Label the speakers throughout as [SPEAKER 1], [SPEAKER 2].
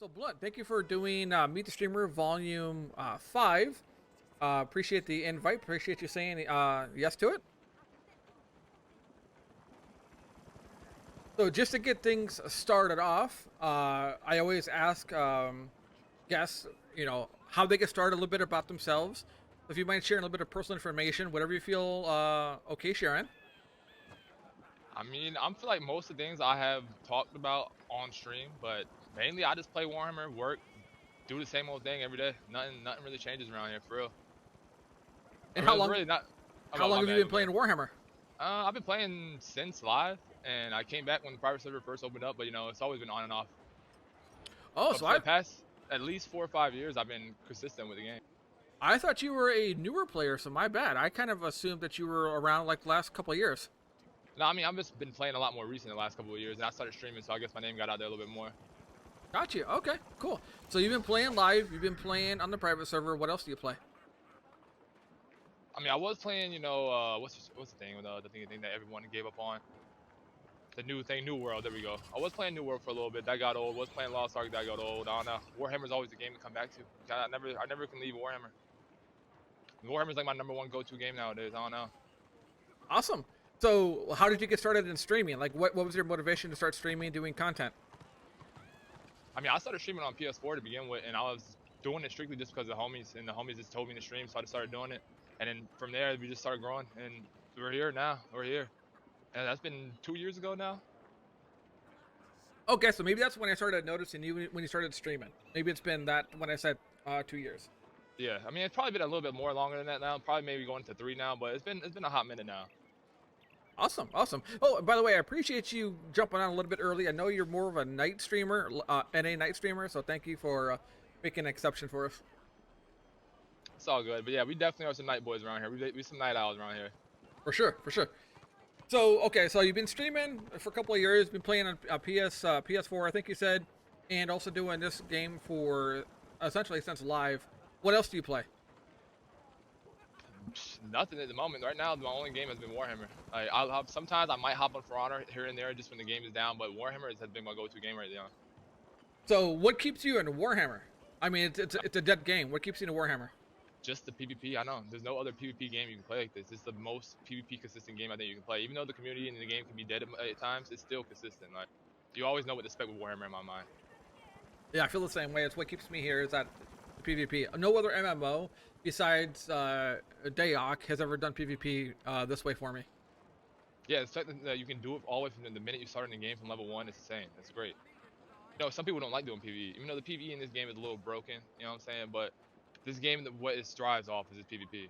[SPEAKER 1] So Blunt, thank you for doing Meet the Streamer Volume 5. Appreciate the invite. Appreciate you saying yes to it. So just to get things started off, I always ask guests, how they get started, a little bit about themselves. If you mind sharing a little bit of personal information, whatever you feel okay sharing.
[SPEAKER 2] I mean, I'm feel like most of the things I have talked about on stream, but mainly I just play Warhammer, work, do the same old thing every day. Nothing really changes around here for real. I
[SPEAKER 1] And
[SPEAKER 2] mean, it's really not. Oh,
[SPEAKER 1] how long
[SPEAKER 2] my
[SPEAKER 1] have you
[SPEAKER 2] bad,
[SPEAKER 1] been playing Warhammer?
[SPEAKER 2] I've been playing since live, and I came back when the private server first opened up. But it's always been on and off.
[SPEAKER 1] Oh,
[SPEAKER 2] But
[SPEAKER 1] so
[SPEAKER 2] for the past at least 4 or 5 years, I've been consistent with the game.
[SPEAKER 1] I thought you were a newer player, so my bad. I kind of assumed that you were around like the last couple of years.
[SPEAKER 2] No, I mean I've just been playing a lot more recent the last couple of years, and I started streaming, so I guess my name got out there a little bit more.
[SPEAKER 1] Got you. Okay, cool. So you've been playing live. You've been playing on the private server. What else do you play?
[SPEAKER 2] I mean, I was playing, what's the thing, the thing that everyone gave up on. The new thing, New World. There we go. I was playing New World for a little bit. That got old. Was playing Lost Ark. That got old. I don't know. Warhammer's always the game to come back to. I never can leave Warhammer. Warhammer's like my #1 go-to game nowadays. I don't know.
[SPEAKER 1] Awesome. So how did you get started in streaming? Like, what was your motivation to start streaming, doing content?
[SPEAKER 2] I mean, I started streaming on PS4 to begin with, and I was doing it strictly just because of the homies, and the homies just told me to stream, so I just started doing it. And then from there, we just started growing, and we're here now. We're here. And that's been 2 years ago now.
[SPEAKER 1] Okay, so maybe that's when I started noticing you when you started streaming. Maybe it's been that when I said 2 years.
[SPEAKER 2] Yeah, I mean it's probably been a little bit more longer than that now. Probably maybe going to 3 now, but it's been a hot minute now.
[SPEAKER 1] Awesome, awesome. Oh, by the way, I appreciate you jumping on a little bit early. I know you're more of a night streamer, NA night streamer, so thank you for making an exception for us.
[SPEAKER 2] It's all good, but yeah, we definitely are some night boys around here. We some night owls around here.
[SPEAKER 1] For sure, for sure. So, okay, so you've been streaming for a couple of years, been playing on PS4, I think you said, and also doing this game for essentially since live. What else do you play?
[SPEAKER 2] Nothing at the moment. Right now, my only game has been Warhammer. Sometimes I might hop on For Honor here and there just when the game is down, but Warhammer has been my go-to game right now.
[SPEAKER 1] So, what keeps you in Warhammer? I mean, it's a dead game. What keeps you in Warhammer?
[SPEAKER 2] Just the PvP. I know there's no other PvP game you can play like this. It's the most PvP consistent game I think you can play. Even though the community in the game can be dead at times, it's still consistent. Like you always know what to expect with Warhammer in my mind.
[SPEAKER 1] Yeah, I feel the same way. It's what keeps me here is that PvP. No other MMO besides Dayok has ever done PvP this way for me.
[SPEAKER 2] Yeah, it's something that you can do it all the way from the minute you start in the game from level 1. It's insane. It's great. Some people don't like doing PvE. Even though the PvE in this game is a little broken, you know what I'm saying? But this game, what it strives off is its PvP.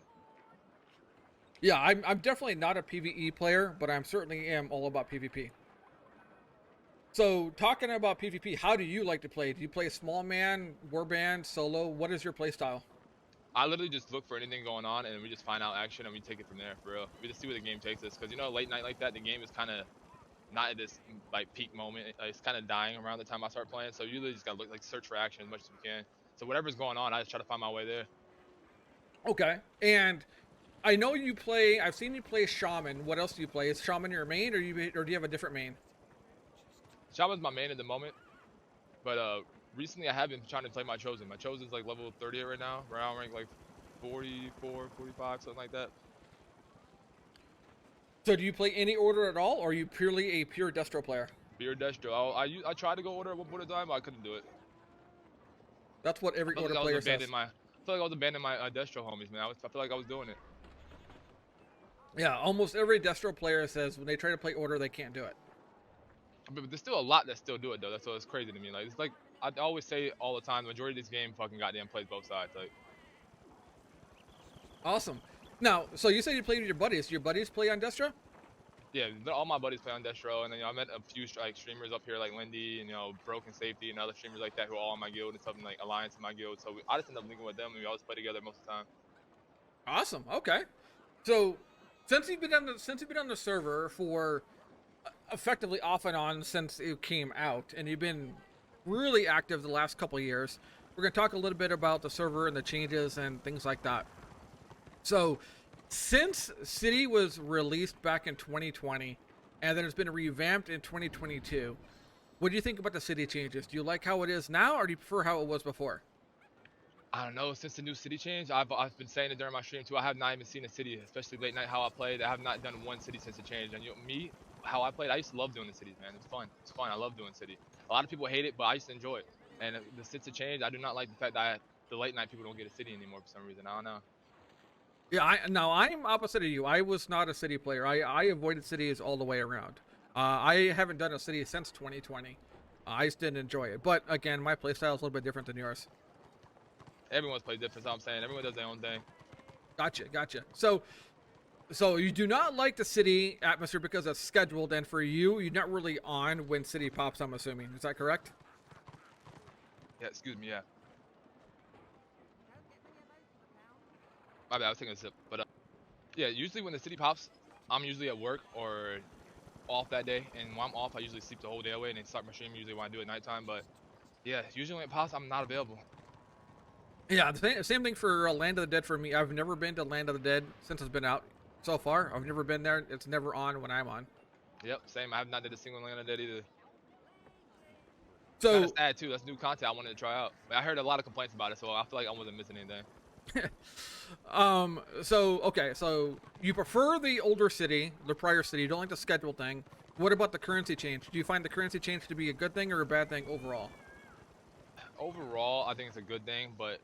[SPEAKER 1] Yeah, I'm definitely not a PvE player, but I'm certainly am all about PvP. So, talking about PvP, how do you like to play? Do you play small man, warband, solo? What is your play style?
[SPEAKER 2] I literally just look for anything going on, and we just find out action, and we take it from there, for real. We just see where the game takes us, because late night like that, the game is kind of not at this like peak moment. It's kind of dying around the time I start playing, so you really just gotta search for action as much as we can. So whatever's going on, I just try to find my way there.
[SPEAKER 1] Okay, and I know you play. I've seen you play Shaman. What else do you play? Is Shaman your main, or do you have a different main?
[SPEAKER 2] Shaman's my main at the moment, but recently I have been trying to play my Chosen. My Chosen's like level 38 right now. Around rank like 44, 45, something like that.
[SPEAKER 1] So do you play any order at all, or are you purely a pure Destro player?
[SPEAKER 2] Pure Destro. I tried to go order at one point in time, but I couldn't do it.
[SPEAKER 1] That's what every order player says.
[SPEAKER 2] I feel like I was abandoning my Destro homies, man. I feel like I was doing it.
[SPEAKER 1] Yeah, almost every Destro player says when they try to play order, they can't do it.
[SPEAKER 2] But there's still a lot that still do it though. That's what's crazy to me. Like it's like I always say all the time, the majority of this game fucking goddamn plays both sides. Like
[SPEAKER 1] awesome. Now, so you said you played with your buddies. Do your buddies play on Destro?
[SPEAKER 2] Yeah, all my buddies play on Destro, and then I met a few streamers up here like Lindy and Broken Safety and other streamers like that who are all in my guild and something like Alliance in my guild. So I just end up linking with them, and we always play together most of the time.
[SPEAKER 1] Awesome. Okay. So since you've been on the server for effectively off and on since it came out, and you've been really active the last couple of years, we're going to talk a little bit about the server and the changes and things like that. So, since City was released back in 2020, and then it's been revamped in 2022, What do you think about the city changes? Do you like how it is now, or do you prefer how it was before?
[SPEAKER 2] I don't know. Since the new city change, I've been saying it during my stream too. I have not even seen a city, especially late night how I played. I have not done one city since the change. And me, how I played, I used to love doing the cities, man. It's fun. It's fun. I love doing city. A lot of people hate it, but I used to enjoy it. And the since the change, I do not like the fact that the late night people don't get a city anymore for some reason. I don't know.
[SPEAKER 1] Yeah, I'm opposite of you. I was not a city player. I avoided cities all the way around. I haven't done a city since 2020. I just didn't enjoy it. But again, my playstyle is a little bit different than yours.
[SPEAKER 2] Everyone's played different. So I'm saying everyone does their own thing.
[SPEAKER 1] Gotcha. So you do not like the city atmosphere because it's scheduled, and for you, you're not really on when city pops. I'm assuming. Is that correct?
[SPEAKER 2] Yeah. Excuse me. Yeah. My bad. I was taking a sip. But yeah. Usually when the city pops, I'm usually at work or off that day, and when I'm off, I usually sleep the whole day away and then start my stream usually when I do it at nighttime. But yeah, usually when it pops, I'm not available.
[SPEAKER 1] Yeah, the same thing for Land of the Dead for me. I've never been to Land of the Dead since it's been out so far. I've never been there. It's never on when I'm on.
[SPEAKER 2] Yep, same. I have not did a single Land of the Dead either.
[SPEAKER 1] So
[SPEAKER 2] kind of sad too. That's new content I wanted to try out. But I heard a lot of complaints about it, so I feel like I wasn't missing anything.
[SPEAKER 1] So you prefer the older city, the prior city. You don't like the schedule thing. What about the currency change? Do you find the currency change to be a good thing or a bad thing overall?
[SPEAKER 2] Overall, I think it's a good thing, but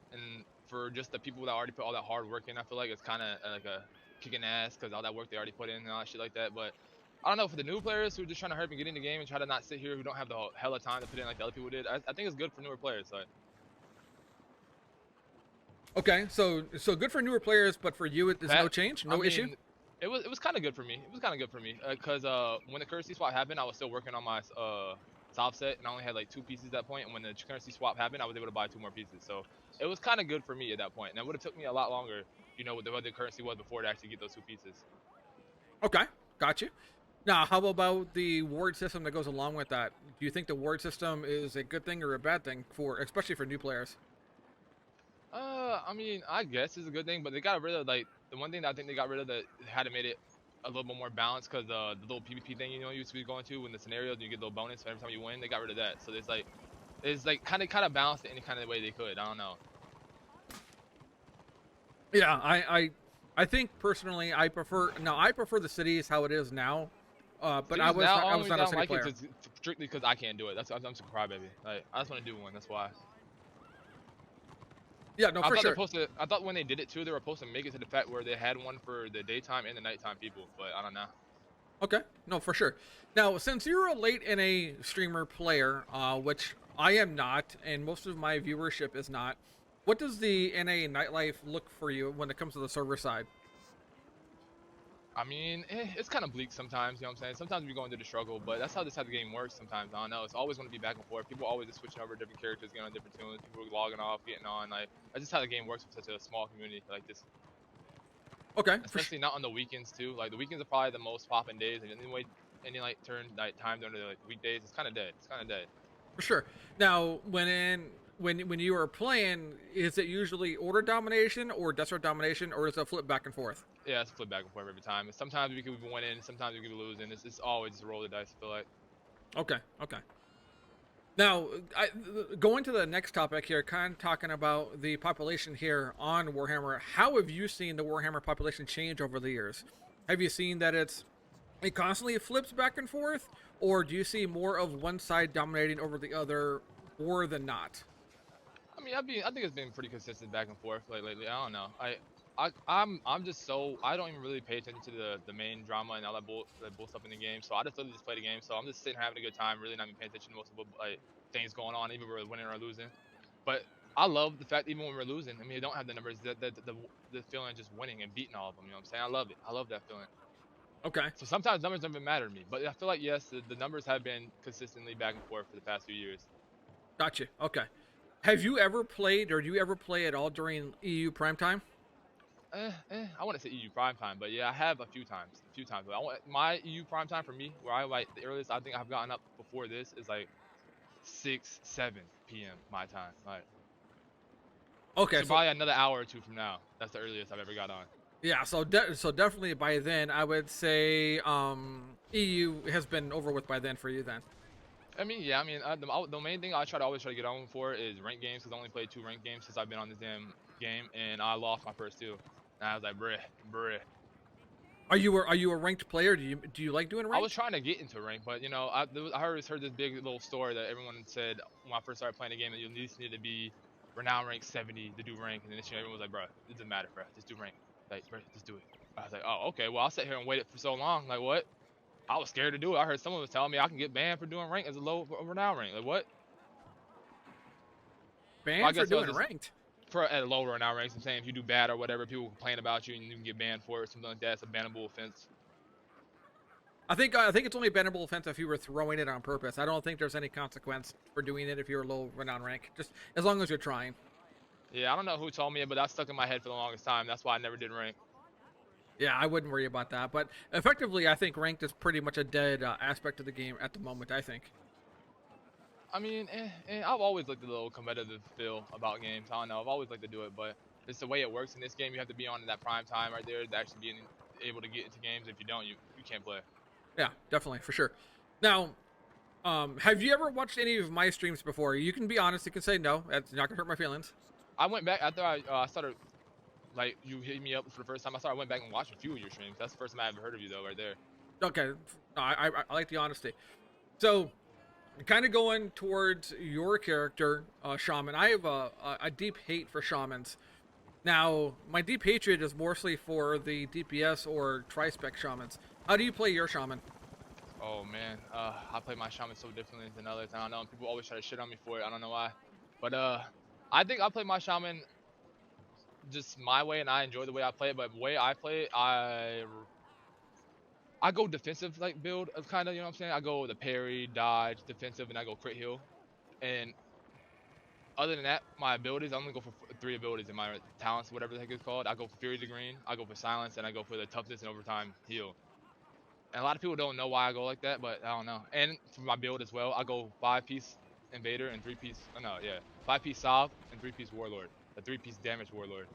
[SPEAKER 2] for just the people that already put all that hard work in, I feel like it's kind of like a kicking ass because all that work they already put in and all that shit like that. But I don't know, for the new players who are just trying to hurry up and get in the game and try to not sit here who don't have the hella time to put in like the other people did, I think it's good for newer players. Like,
[SPEAKER 1] Okay, so good for newer players, but for you, there's no change, no issue.
[SPEAKER 2] It was kind of good for me. It was kind of good for me because when the currency swap happened, I was still working on my top set, and I only had like 2 pieces at that point. And when the currency swap happened, I was able to buy 2 more pieces. So it was kind of good for me at that point. And it would have took me a lot longer, what the currency was before to actually get those 2 pieces.
[SPEAKER 1] Okay, got you. Now, how about the ward system that goes along with that? Do you think the ward system is a good thing or a bad thing especially for new players?
[SPEAKER 2] I mean, I guess it's a good thing, but they got rid of like the one thing that I think they got rid of that had to made it a little bit more balanced because the little PvP thing you used to be going to when the scenarios you get a little bonus every time you win. They got rid of that, so it's like kind of balanced it any kind of way they could. I don't know.
[SPEAKER 1] Yeah, I think personally I prefer the cities how it is now. But I was not a city player.
[SPEAKER 2] It strictly because I can't do it. I'm super crybaby. Like I just want to do one. That's why.
[SPEAKER 1] Yeah, no, for sure.
[SPEAKER 2] I thought when they did it too, they were supposed to make it to the fact where they had one for the daytime and the nighttime people, but I don't know.
[SPEAKER 1] Okay, no, for sure. Now, since you're a late NA streamer player, which I am not, and most of my viewership is not, what does the NA nightlife look for you when it comes to the server side?
[SPEAKER 2] I mean, it's kind of bleak sometimes, you know what I'm saying? Sometimes we go into the struggle, but that's how this type of game works sometimes. I don't know. It's always going to be back and forth. People always just switching over different characters, getting on different tunes. People logging off, getting on. Like, that's just how the game works with such a small community like this.
[SPEAKER 1] Okay.
[SPEAKER 2] Especially not on the weekends, too. Like, the weekends are probably the most popping days. And anyway, time during the weekdays, it's kind of dead. It's kind of dead.
[SPEAKER 1] For sure. Now, when you are playing, is it usually order domination or desert domination, or is it a flip back and forth?
[SPEAKER 2] Yeah, it's a flip back and forth every time. And sometimes we could be winning, sometimes we could be losing. It's always just a roll of the dice, I feel like.
[SPEAKER 1] Okay. Now, going to the next topic here, kind of talking about the population here on Warhammer. How have you seen the Warhammer population change over the years? Have you seen that it constantly flips back and forth, or do you see more of one side dominating over the other more than not?
[SPEAKER 2] I mean, I think it's been pretty consistent back and forth lately. I don't know. I'm just so I don't even really pay attention to the main drama and all that bull stuff in the game. So I just literally just play the game. So I'm just sitting here having a good time, really not even paying attention to most of what things going on, even if we're winning or losing. But I love the fact even when we're losing, I mean, I don't have the numbers, the feeling of just winning and beating all of them. You know what I'm saying? I love it. I love that feeling.
[SPEAKER 1] Okay.
[SPEAKER 2] So sometimes numbers don't even matter to me, but I feel like yes, the numbers have been consistently back and forth for the past few years.
[SPEAKER 1] Gotcha. Okay. Have you ever played, or do you ever play at all during EU primetime?
[SPEAKER 2] I want to say EU prime time, but yeah, I have a few times. My EU prime time for me, where I like the earliest I think I've gotten up before this is like 6-7 p.m. my time. Like,
[SPEAKER 1] okay,
[SPEAKER 2] so probably another hour or 2 from now. That's the earliest I've ever got on.
[SPEAKER 1] Yeah, so definitely by then, I would say EU has been over with by then for you then.
[SPEAKER 2] I mean, yeah, I mean, the main thing I always try to get on for is ranked games, because I only played 2 ranked games since I've been on this damn game, and I lost my first 2. And I was like, bruh.
[SPEAKER 1] Are you a ranked player? Do you like doing
[SPEAKER 2] I was
[SPEAKER 1] ranked?
[SPEAKER 2] trying to get into rank, but you know, I heard this big little story that everyone said when I first started playing the game that you at least need to be renown rank 70 to do rank, and then this year everyone was like, bro, it doesn't matter, bro, just do rank, like, bro, just do it. I was like, oh, okay, well, I'll sit here and wait it for so long, like, what? I was scared to do it. I heard someone was telling me I can get banned for doing rank as a low renown rank, like, what? Well, I
[SPEAKER 1] Banned for
[SPEAKER 2] guess I was
[SPEAKER 1] doing
[SPEAKER 2] just
[SPEAKER 1] ranked.
[SPEAKER 2] for at a lower renown rank. I'm saying if you do bad or whatever, people complain about you and you can get banned for it, something like that. It's a bannable offense.
[SPEAKER 1] I think it's only a bannable offense if you were throwing it on purpose. I don't think there's any consequence for doing it if you're low renown rank. Just as long as you're trying.
[SPEAKER 2] Yeah, I don't know who told me it, but that stuck in my head for the longest time. That's why I never did rank.
[SPEAKER 1] Yeah, I wouldn't worry about that. But effectively, I think ranked is pretty much a dead aspect of the game at the moment. I think.
[SPEAKER 2] I mean, I've always liked the little competitive feel about games. I don't know. I've always liked to do it, but it's the way it works in this game. You have to be on in that prime time right there to actually be able to get into games. If you don't, you can't play.
[SPEAKER 1] Yeah, definitely for sure. Now, have you ever watched any of my streams before? You can be honest. You can say no. That's not gonna hurt my feelings.
[SPEAKER 2] I went back after I started, like, you hit me up for the first time. I went back and watched a few of your streams. That's the first time I ever heard of you, though, right there.
[SPEAKER 1] Okay, I like the honesty. So, kind of going towards your character, Shaman. I have a deep hate for Shamans. Now, my deep hatred is mostly for the DPS or tri-spec Shamans. How do you play your Shaman?
[SPEAKER 2] Oh man, I play my shaman so differently than others. I don't know. And people always try to shit on me for it. I don't know why, but I think I play my shaman just my way, and I enjoy the way I play it. But the way I play it, I go defensive like build of kind of, you know what I'm saying. I go the parry, dodge, defensive, and I go crit heal. And other than that, my abilities, I only go for 3 abilities in my talents, whatever the heck it's called. I go for Fury to Green, I go for Silence, and I go for the toughness and overtime heal. And a lot of people don't know why I go like that, but I don't know. And for my build as well, I go 5-piece Invader and 3-piece, oh no, yeah, 5-piece Salve and 3-piece Warlord, a 3-piece damage Warlord.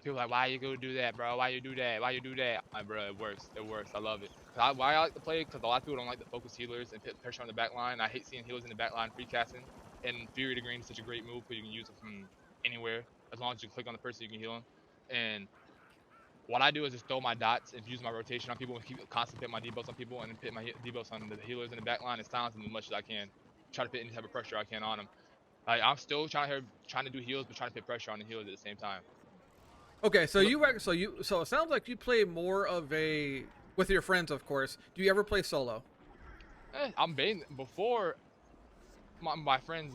[SPEAKER 2] People are like, why you go do that, bro? Why you do that? Why you do that? Bro, it works. It works. I love it. Why I like to play it, because a lot of people don't like to focus healers and put pressure on the back line. I hate seeing healers in the back line free casting. And Fury to Green is such a great move because you can use it from anywhere. As long as you click on the person, you can heal them. And what I do is just throw my dots and use my rotation on people and keep constantly put my debuffs on people and then put my debuffs on the healers in the back line and silence them as much as I can. Try to put any type of pressure I can on them. Like, I'm still trying to do heals, but trying to put pressure on the healers at the same time.
[SPEAKER 1] Okay, so so it sounds like you play more of a with your friends, of course. Do you ever play solo?
[SPEAKER 2] I'm baiting before my friends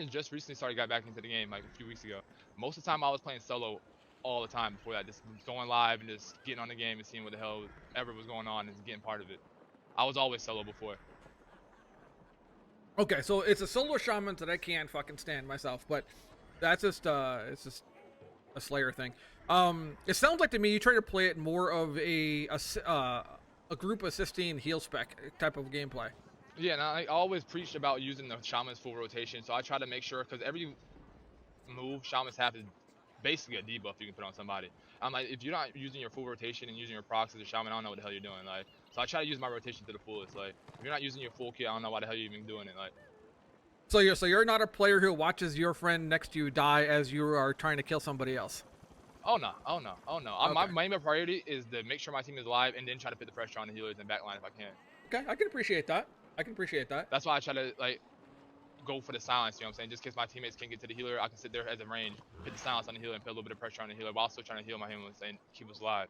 [SPEAKER 2] just recently got back into the game like a few weeks ago. Most of the time I was playing solo all the time before that, just going live and just getting on the game and seeing what the hell ever was going on and getting part of it. I was always solo before.
[SPEAKER 1] Okay, so it's a solo shaman that I can't fucking stand myself, but that's just it's just a Slayer thing. It sounds like to me you try to play it more of a group assisting heal spec type of gameplay.
[SPEAKER 2] Yeah, and I always preached about using the shaman's full rotation, so I try to make sure, because every move shamans have is basically a debuff you can put on somebody. I'm like, if you're not using your full rotation and using your procs as a shaman, I don't know what the hell you're doing. Like, so I try to use my rotation to the fullest. Like, if you're not using your full kit, I don't know why the hell you're even doing it. Like,
[SPEAKER 1] So you're not a player who watches your friend next to you die as you are trying to kill somebody else.
[SPEAKER 2] oh no, oh no, oh no.
[SPEAKER 1] Okay.
[SPEAKER 2] My main priority is to make sure my team is alive and then try to put the pressure on the healers and backline if I can.
[SPEAKER 1] Okay, I can appreciate that. I can appreciate that.
[SPEAKER 2] That's why I try to, like, go for the silence, you know what I'm saying? Just in case my teammates can't get to the healer, I can sit there as a range, hit the silence on the healer and put a little bit of pressure on the healer while still trying to heal my healers and keep us alive.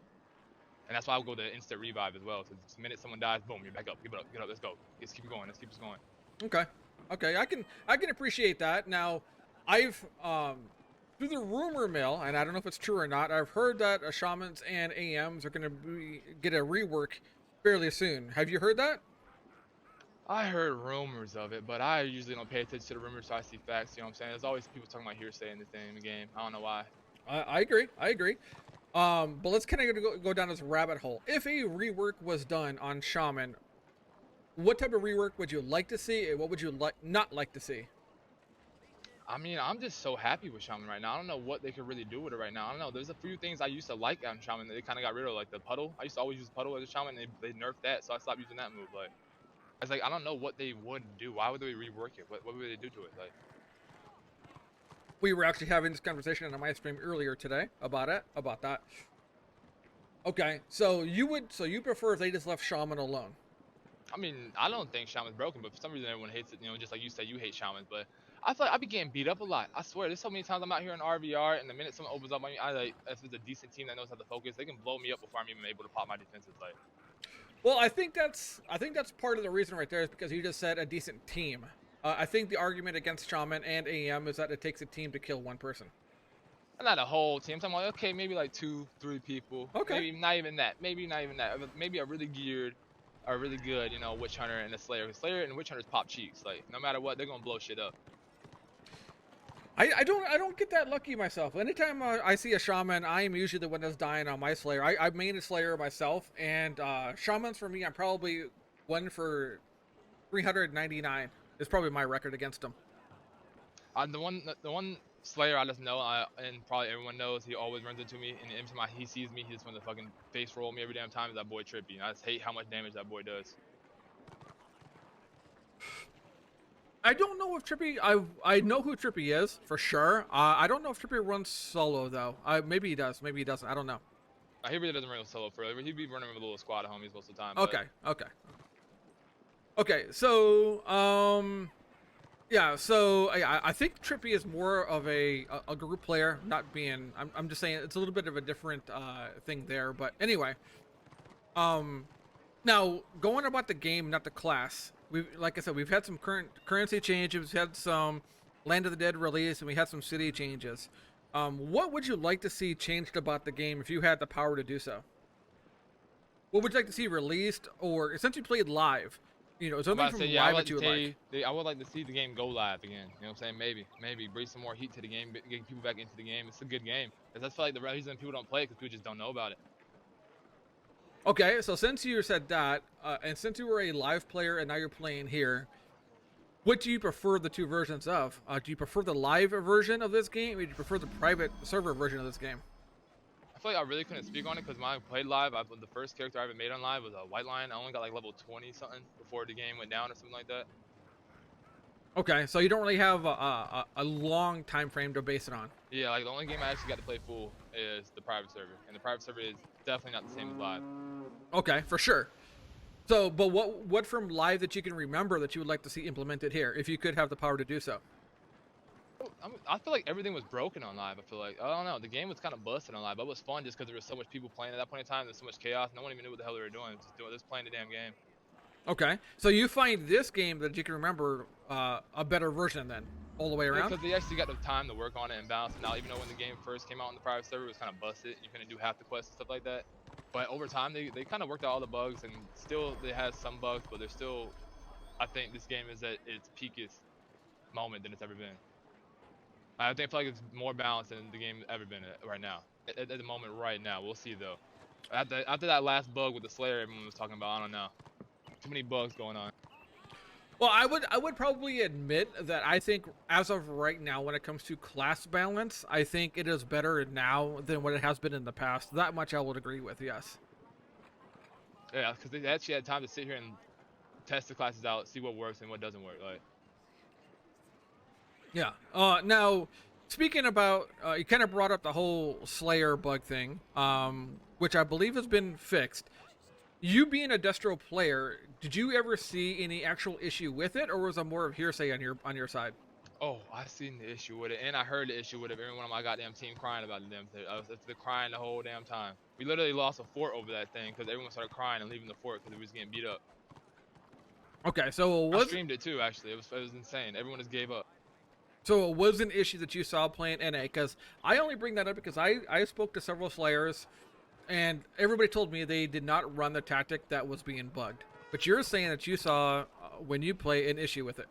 [SPEAKER 2] And that's why I'll go to instant revive as well. So the minute someone dies, boom, you're back up. Get up, let's go. Let's keep it going. Let's keep us going.
[SPEAKER 1] Okay. Okay, I can appreciate that. Now, I've through the rumor mill, and I don't know if it's true or not, I've heard that shamans and AMs are going to get a rework fairly soon. Have you heard that?
[SPEAKER 2] I heard rumors of it, but I usually don't pay attention to the rumors, so I see facts, you know what I'm saying? There's always people talking about hearsay in this game. I don't know why.
[SPEAKER 1] I agree. I agree. But let's kind of go down this rabbit hole. If a rework was done on Shaman, what type of rework would you like to see, and what would you not like to see?
[SPEAKER 2] I mean, I'm just so happy with Shaman right now. I don't know what they could really do with it right now. I don't know. There's a few things I used to like on Shaman that they kind of got rid of, like the puddle. I used to always use puddle as a Shaman, and they nerfed that, so I stopped using that move. Like, It's like I don't know what they would do. Why would they rework it? What would they do to it? Like,
[SPEAKER 1] We were actually having this conversation on my stream earlier today about that. Okay, so you prefer if they just left Shaman alone?
[SPEAKER 2] I mean, I don't think Shaman's broken, but for some reason everyone hates it. You know, just like you said, you hate Shamans, but I feel like I be getting beat up a lot. I swear, there's so many times I'm out here in RVR, and the minute someone opens up on me, I like, if it's a decent team that knows how to focus, they can blow me up before I'm even able to pop my defenses. Like,
[SPEAKER 1] Well, I think that's part of the reason right there is because you just said a decent team. I think the argument against Shaman and AM is that it takes a team to kill one person.
[SPEAKER 2] not a whole team. I'm like, okay, maybe like 2-3 people.
[SPEAKER 1] Okay.
[SPEAKER 2] Maybe not even that. Maybe not even that. Maybe a really geared, a really good, you know, Witch Hunter and a Slayer. Slayer and Witch Hunters pop cheeks. Like, no matter what, they're gonna blow shit up.
[SPEAKER 1] I don't get that lucky myself. Anytime I see a Shaman, I am usually the one that's dying on my Slayer. I main a Slayer myself, and Shamans for me, I'm probably 1 for 399 is probably my record against them.
[SPEAKER 2] The one Slayer I just know, and probably everyone knows, he always runs into me, and every time he sees me, he just wants to fucking face roll me every damn time. Is that boy Trippy? And I just hate how much damage that boy does.
[SPEAKER 1] I don't know if Trippy. I know who Trippy is for sure. I don't know if Trippy runs solo though. Maybe he does. Maybe he doesn't. I don't know.
[SPEAKER 2] He really doesn't run solo for it. He'd be running with a little squad of homies most of the time.
[SPEAKER 1] Okay. So yeah. So I think Trippy is more of a group player. Not being. I'm just saying it's a little bit of a different thing there. But anyway. Now going about the game, not the class. Like I said, we've had some currency changes. We've had some Land of the Dead release, and we had some city changes. What would you like to see changed about the game if you had the power to do so? What would you like to see released, or since you played live, you know, something from live that you would like?
[SPEAKER 2] I would like to see the game go live again. You know what I'm saying? Maybe bring some more heat to the game, get people back into the game. It's a good game. Because I feel like the reason people don't play it because people just don't know about it.
[SPEAKER 1] Okay, so since you said that, and since you were a live player and now you're playing here, what do you prefer the two versions of? Do you prefer the live version of this game, or do you prefer the private server version of this game?
[SPEAKER 2] I feel like I really couldn't speak on it because when I played live, the first character I ever made on live was a White Lion. I only got like level 20 something before the game went down or something like that.
[SPEAKER 1] Okay, so you don't really have a long time frame to base it on.
[SPEAKER 2] Yeah, like the only game I actually got to play full is the private server, and the private server is definitely not the same as live.
[SPEAKER 1] Okay, for sure. So, but what from live that you can remember that you would like to see implemented here, if you could have the power to do so?
[SPEAKER 2] I feel like everything was broken on live. I feel like, I don't know, the game was kind of busted on live, but it was fun just because there was so much people playing at that point in time. There's so much chaos. No one even knew what the hell they were doing. Just playing the damn game.
[SPEAKER 1] Okay, so you find this game that you can remember a better version then, all the way around?
[SPEAKER 2] Because they actually got the time to work on it and balance it out. Even though when the game first came out on the private server, it was kind of busted. You couldn't do half the quests and stuff like that. But over time, they kind of worked out all the bugs, and still they has some bugs, but they're still, I think this game is at its peakest moment than it's ever been. I feel like it's more balanced than the game ever been right now. At the moment right now, we'll see though. After that last bug with the Slayer everyone was talking about, I don't know. Too many bugs going on.
[SPEAKER 1] Well, I would probably admit that I think as of right now, when it comes to class balance, I think it is better now than what it has been in the past. That much I would agree with, yes.
[SPEAKER 2] Yeah, because they actually had time to sit here and test the classes out, see what works and what doesn't work. Like,
[SPEAKER 1] yeah. Now, speaking about, you kind of brought up the whole Slayer bug thing, which I believe has been fixed. You being a Destro player, did you ever see any actual issue with it, or was it more of hearsay on your side?
[SPEAKER 2] oh, I seen the issue with it, and I heard the issue with it. Everyone on my goddamn team crying about the damn thing. I was crying the whole damn time. We literally lost a fort over that thing because everyone started crying and leaving the fort because it was getting beat up.
[SPEAKER 1] Okay, so
[SPEAKER 2] I streamed it too. Actually, it was insane. Everyone just gave up.
[SPEAKER 1] So it was an issue that you saw playing NA, because I only bring that up because I spoke to several Slayers, and everybody told me they did not run the tactic that was being bugged. But you're saying that you saw, when you play, an issue with it.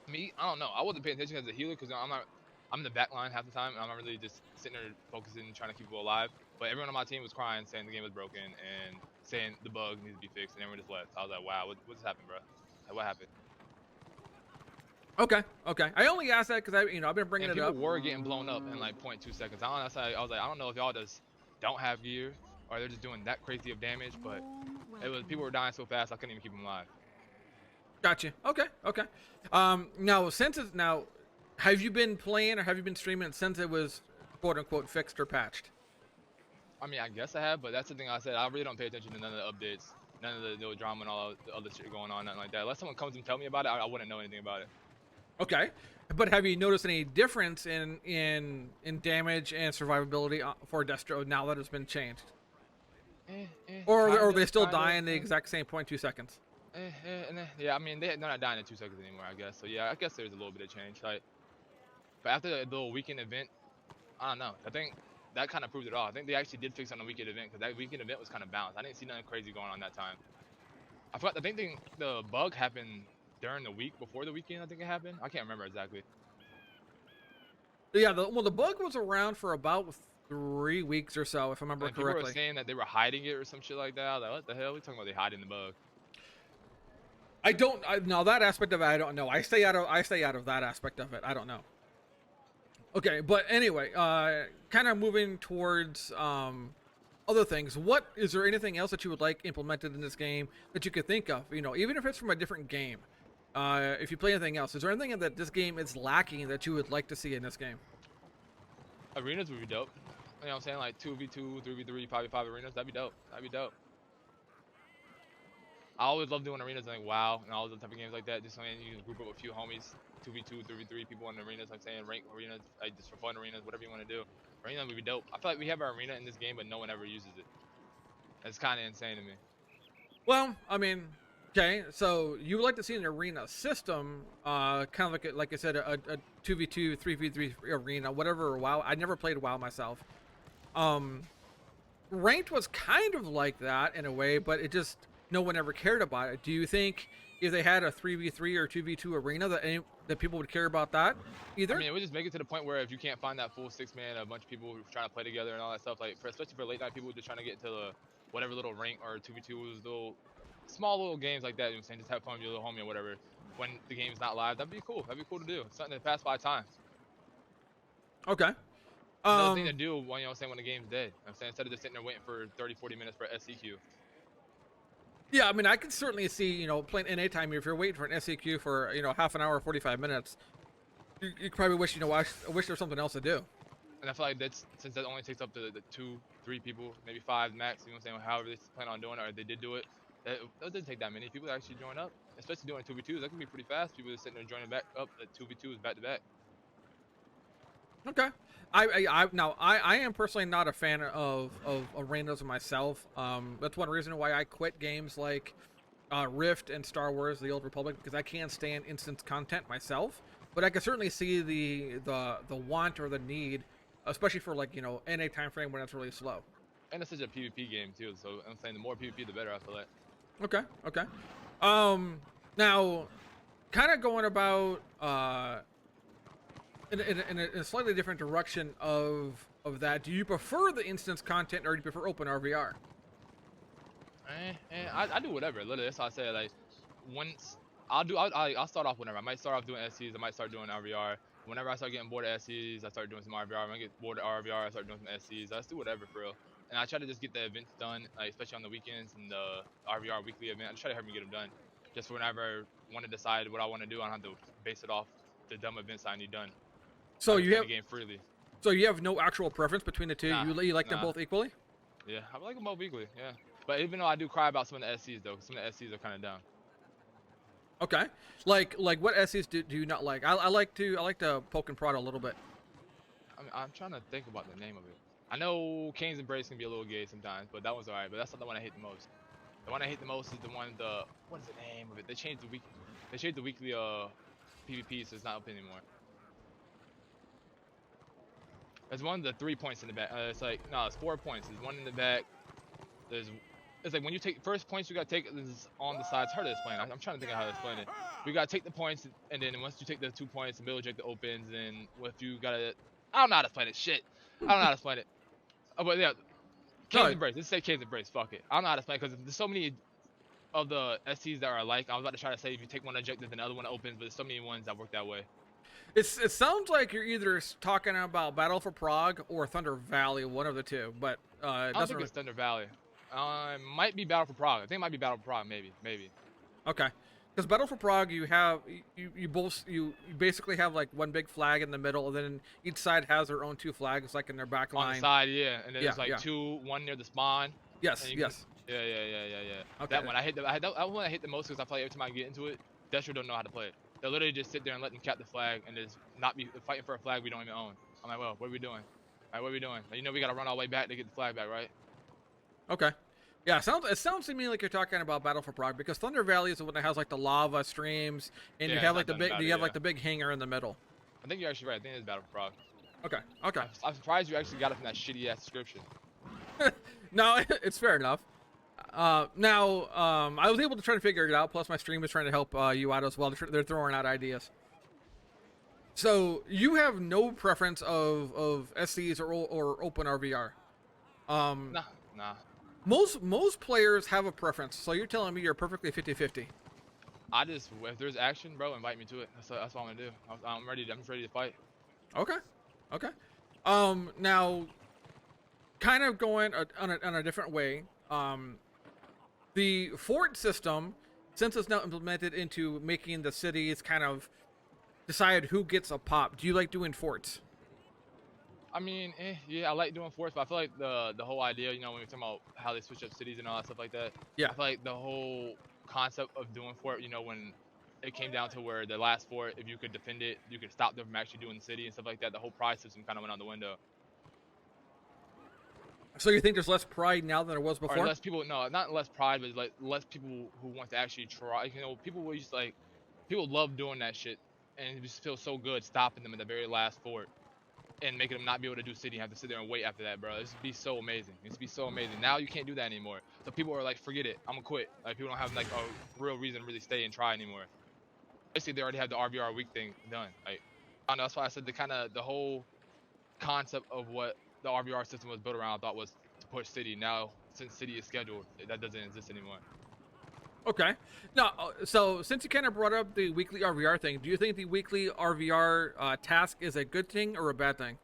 [SPEAKER 2] Me, I don't know. I wasn't paying attention as a healer because I'm in the back line half the time, and I'm not really just sitting there focusing and trying to keep people alive. But everyone on my team was crying, saying the game was broken, and saying the bug needs to be fixed, and everyone just left. I was like, wow, what just happened, bro? Like, what happened?
[SPEAKER 1] Okay. I only asked that because I've been bringing it up.
[SPEAKER 2] People were getting blown up in like 0.2 seconds. I was like, I don't know if y'all just don't have gear, or they're just doing that crazy of damage. But it was people were dying so fast I couldn't even keep them alive.
[SPEAKER 1] Gotcha. Okay. Okay. Now have you been playing or have you been streaming since it was quote unquote fixed or patched?
[SPEAKER 2] I mean, I guess I have, but that's the thing I said. I really don't pay attention to none of the updates, none of the no drama and all the other shit going on, nothing like that. Unless someone comes and tell me about it, I wouldn't know anything about it.
[SPEAKER 1] Okay. But have you noticed any difference in damage and survivability for Destro now that it's been changed? Or are they still dying the exact same 0.2 seconds?
[SPEAKER 2] Yeah, I mean, they're not dying in 2 seconds anymore, I guess. So yeah, I guess there's a little bit of change. Like, but after the little weekend event, I don't know. I think that kind of proved it all. I think they actually did fix on the weekend event because that weekend event was kind of balanced. I didn't see nothing crazy going on that time. I forgot. I think the bug happened during the week before the weekend. I think it happened. I can't remember exactly.
[SPEAKER 1] Yeah, the bug was around for about 3 weeks or so, if I remember correctly.
[SPEAKER 2] People were saying that they were hiding it or some shit like that. I was like, what the hell? We talking about they hiding the bug?
[SPEAKER 1] Now that aspect of it, I don't know. I stay out of that aspect of it. I don't know. Okay, but anyway, kind of moving towards other things. What is there anything else that you would like implemented in this game that you could think of? You know, even if it's from a different game. If you play anything else, is there anything that this game is lacking that you would like to see in this game?
[SPEAKER 2] Arenas would be dope. You know what I'm saying? Like 2v2, 3v3, 5v5 arenas. That'd be dope. That'd be dope. I always love doing arenas like WoW and all those type of games like that. Just saying, you can group up with a few homies, 2v2, 3v3 people in the arenas. Like saying rank arenas, like just for fun arenas, whatever you want to do. Arena would be dope. I feel like we have our arena in this game, but no one ever uses it. That's kind of insane to me.
[SPEAKER 1] Well, I mean, okay, so you would like to see an arena system, kind of like I said, a 2v2, 3v3 arena, whatever. WoW. I never played WoW myself. Ranked was kind of like that in a way, but it just no one ever cared about it. Do you think if they had a 3v3 or 2v2 arena that people would care about that either?
[SPEAKER 2] I mean, it would just make it to the point where if you can't find that full 6-man, a bunch of people trying to play together and all that stuff, like especially for late night people just trying to get to the whatever little rank or 2v2 little small little games like that, you know what I'm saying, just have fun with your little homie or whatever when the game's not live. That'd be cool. That'd be cool to do. Something to pass by time.
[SPEAKER 1] Okay.
[SPEAKER 2] Another thing to do when, you know what I'm saying, when the game's dead. You know what I'm saying, instead of just sitting there waiting for 30-40 minutes for SCQ.
[SPEAKER 1] Yeah, I mean, I can certainly see, you know, playing NA time, if you're waiting for an SCQ for, you know, half an hour, 45 minutes, you probably wish, you know, I wish there was something else to do.
[SPEAKER 2] And I feel like that's, since that only takes up to the 2-3 people, maybe 5 max, you know what I'm saying, however they plan on doing it, or they did do it, it doesn't take that many people to actually join up, especially doing 2v2s. That can be pretty fast. People just sitting there joining back up at 2v2s back to back.
[SPEAKER 1] Okay. I am personally not a fan of arenas myself. That's one reason why I quit games like Rift and Star Wars: The Old Republic, because I can't stand instant content myself. But I can certainly see the want or the need, especially for, like, you know, NA time frame when it's really slow.
[SPEAKER 2] And it's such a PvP game too, so I'm saying the more PvP the better, I feel like.
[SPEAKER 1] Okay. Okay. Now, kind of going about in a slightly different direction of that, do you prefer the instance content or do you prefer open RVR?
[SPEAKER 2] I do whatever. Literally, that's how I say it. Like, once I'll start off whenever. I might start off doing SCs. I might start doing RVR. Whenever I start getting bored of SCs, I start doing some RVR. When I get bored of RVR, I start doing some SCs. I just do whatever for real. And I try to just get the events done, like, especially on the weekends and the RVR weekly event. I just try to help me get them done. Just whenever I want to decide what I want to do, I don't have to base it off the dumb events I need done.
[SPEAKER 1] So you have
[SPEAKER 2] the game freely.
[SPEAKER 1] So you have no actual preference between the two.
[SPEAKER 2] Nah,
[SPEAKER 1] you like them both equally?
[SPEAKER 2] Yeah, I like them both equally. Yeah, but even though I do cry about some of the SCs though, 'cause some of the SCs are kind of dumb.
[SPEAKER 1] Okay, like what SCs do you not like? I like to poke and prod a little bit.
[SPEAKER 2] I mean, I'm trying to think about the name of it. I know Kane's Embrace can be a little gay sometimes, but that one's alright. But that's not the one I hate the most. The one I hate the most is the one what is the name of it? They changed the weekly PvP, so it's not up anymore. There's one of the 3 points in the back. It's like, no, it's 4 points. There's one in the back. It's like when you take first points, you gotta take this on the sides. It's hard to explain. I'm trying to think of how to explain it. You gotta take the points, and then once you take the 2 points, the middle objective opens, and if you gotta, I don't know how to explain it. Shit, I don't know how to explain it. Oh, but yeah, Kane's Embrace. Let's say Kane's Embrace. Fuck it. I don't know how to explain it because there's so many of the SCs that are alike. I was about to try to say if you take one objective, then the other one opens, but there's so many ones that work that way.
[SPEAKER 1] It sounds like you're either talking about Battle for Prague or Thunder Valley, one of the two. But It
[SPEAKER 2] I don't
[SPEAKER 1] doesn't
[SPEAKER 2] think
[SPEAKER 1] really...
[SPEAKER 2] it's Thunder Valley. Might be Battle for Prague. I think it might be Battle for Prague. Maybe.
[SPEAKER 1] Okay. Because Battle for Prague, you have you basically have like one big flag in the middle, and then each side has their own two flags, like in their back
[SPEAKER 2] On the
[SPEAKER 1] line.
[SPEAKER 2] side, yeah, and then
[SPEAKER 1] Yeah,
[SPEAKER 2] there's like
[SPEAKER 1] yeah.
[SPEAKER 2] two, one near the spawn.
[SPEAKER 1] Yes,
[SPEAKER 2] And you can,
[SPEAKER 1] yes.
[SPEAKER 2] yeah.
[SPEAKER 1] Okay.
[SPEAKER 2] That one that one I hate the most because I feel like every time I get into it, Destro don't know how to play it. They literally just sit there and let them cap the flag and just not be fighting for a flag we don't even own. I'm like, well, what are we doing? Alright, what are we doing? Like, you know we gotta run all the way back to get the flag back, right?
[SPEAKER 1] Okay. Yeah, it sounds to me like you're talking about Battle for Prague, because Thunder Valley is the one that has like the lava streams, and
[SPEAKER 2] Yeah,
[SPEAKER 1] you
[SPEAKER 2] it's
[SPEAKER 1] have
[SPEAKER 2] not
[SPEAKER 1] like the
[SPEAKER 2] Thunder
[SPEAKER 1] big
[SPEAKER 2] Valley,
[SPEAKER 1] you have
[SPEAKER 2] yeah.
[SPEAKER 1] like the big hangar in the middle.
[SPEAKER 2] I think you're actually right. I think it's Battle for Prague.
[SPEAKER 1] Okay. Okay.
[SPEAKER 2] I'm surprised you actually got it from that shitty ass description.
[SPEAKER 1] No, it's fair enough. Now, I was able to try to figure it out. Plus, my stream is trying to help you out as well. They're throwing out ideas. So you have no preference of SCs or open RVR.
[SPEAKER 2] Nah.
[SPEAKER 1] Most players have a preference. So you're telling me you're perfectly 50-50.
[SPEAKER 2] I just, if there's action, bro, invite me to it. That's what I'm gonna do. I'm just ready to fight.
[SPEAKER 1] Okay. Okay. Now, kind of going on a different way. The fort system, since it's now implemented into making the cities kind of decide who gets a pop. Do you like doing forts?
[SPEAKER 2] I mean, yeah, I like doing forts, but I feel like the whole idea, you know, when we're talking about how they switch up cities and all that stuff like that,
[SPEAKER 1] Yeah.
[SPEAKER 2] I feel like the whole concept of doing fort, you know, when it came down to where the last fort, if you could defend it, you could stop them from actually doing the city and stuff like that, the whole prize system kind of went out the window.
[SPEAKER 1] So you think there's less pride now than there was before?
[SPEAKER 2] Or less people, no, not less pride, but like less people who want to actually try. You know, people will just like, people love doing that shit, and it just feels so good stopping them at the very last fort and making them not be able to do city and have to sit there and wait after that, bro. This would be so amazing. This would be so amazing. Now you can't do that anymore. So people are like, forget it. I'm gonna quit. Like people don't have like a real reason to really stay and try anymore. Basically, they already have the RVR week thing done. Like, I don't know. That's why I said the whole concept of what the RVR system was built around, I thought was to push city. Now, since city is scheduled, that doesn't exist anymore.
[SPEAKER 1] Okay. Now, so since you kind of brought up the weekly RVR thing, do you think the weekly RVR task is a good thing or a bad thing?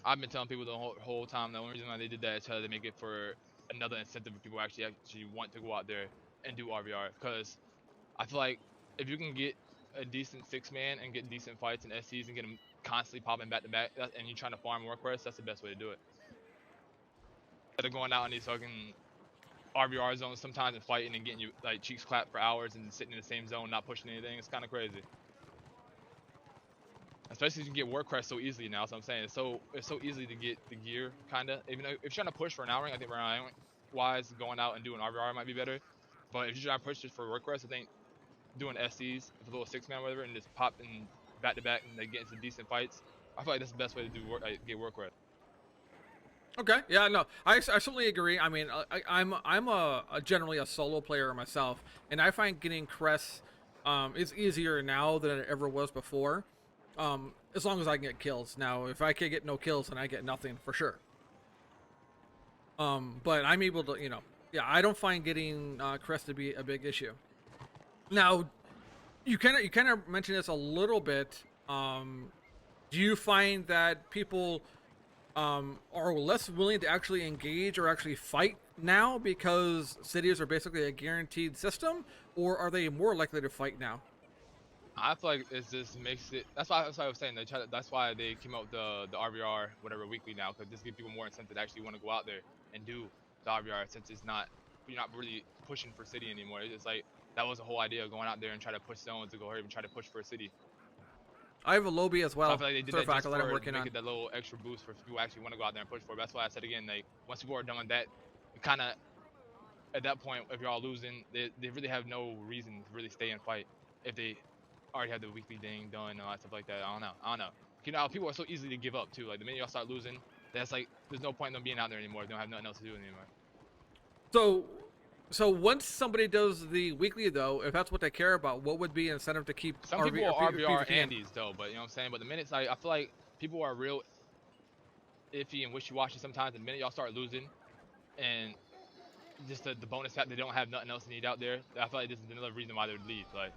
[SPEAKER 2] I've been telling people the whole time the only reason why they did that is to make it for another incentive for people actually want to go out there and do RVR. Because I feel like if you can get a decent 6-man and get decent fights and SCs and get them constantly popping back to back, and you're trying to farm work quests, that's the best way to do it. Instead of going out in these fucking RVR zones sometimes and fighting and getting you like cheeks clapped for hours and sitting in the same zone not pushing anything, it's kind of crazy. Especially if you can get work quests so easily now. That's what I'm saying. It's so easy to get the gear, kinda. Even though if you're trying to push for an hour, I think round wise going out and doing RVR might be better. But if you're trying to push just for work quests, I think doing SCs with a little 6-man or whatever and just popping back to back and they get into decent fights, I feel like that's the best way to do work, get work quests.
[SPEAKER 1] Okay. Yeah. No. I certainly agree. I mean, I'm generally a solo player myself, and I find getting crests is easier now than it ever was before. As long as I can get kills. Now, if I can get no kills, then I get nothing for sure. But I'm able to, yeah, I don't find getting crest to be a big issue. Now, you kind of mentioned this a little bit. Do you find that people are less willing to actually engage or actually fight now because cities are basically a guaranteed system, or are they more likely to fight now?
[SPEAKER 2] I feel like it just makes it. That's why I was saying that's why they came out with the RVR whatever weekly now, because this gives people more incentive to actually want to go out there and do the RVR, since you're not really pushing for city anymore. It's like that was the whole idea of going out there and try to push zones to go ahead and try to push for a city.
[SPEAKER 1] I have a lobby as well.
[SPEAKER 2] So I feel like they did that just
[SPEAKER 1] that I'm
[SPEAKER 2] for
[SPEAKER 1] working on.
[SPEAKER 2] making that little extra boost for people who actually want to go out there and push for it. That's why I said again, like once people are done with that, you kind of at that point, if you're all losing, they really have no reason to really stay and fight if they already have the weekly thing done and all that stuff like that. I don't know. You know, people are so easy to give up too. Like the minute y'all start losing, that's like there's no point in them being out there anymore. They don't have nothing else to do anymore.
[SPEAKER 1] So once somebody does the weekly, though, if that's what they care about, what would be an incentive to keep
[SPEAKER 2] Some people are RVR Andes though, but you know what I'm saying. But the minute I feel like people are real iffy and wishy-washy sometimes. The minute y'all start losing, and just the bonus fact they don't have nothing else to need out there, I feel like this is another reason why they would leave. Like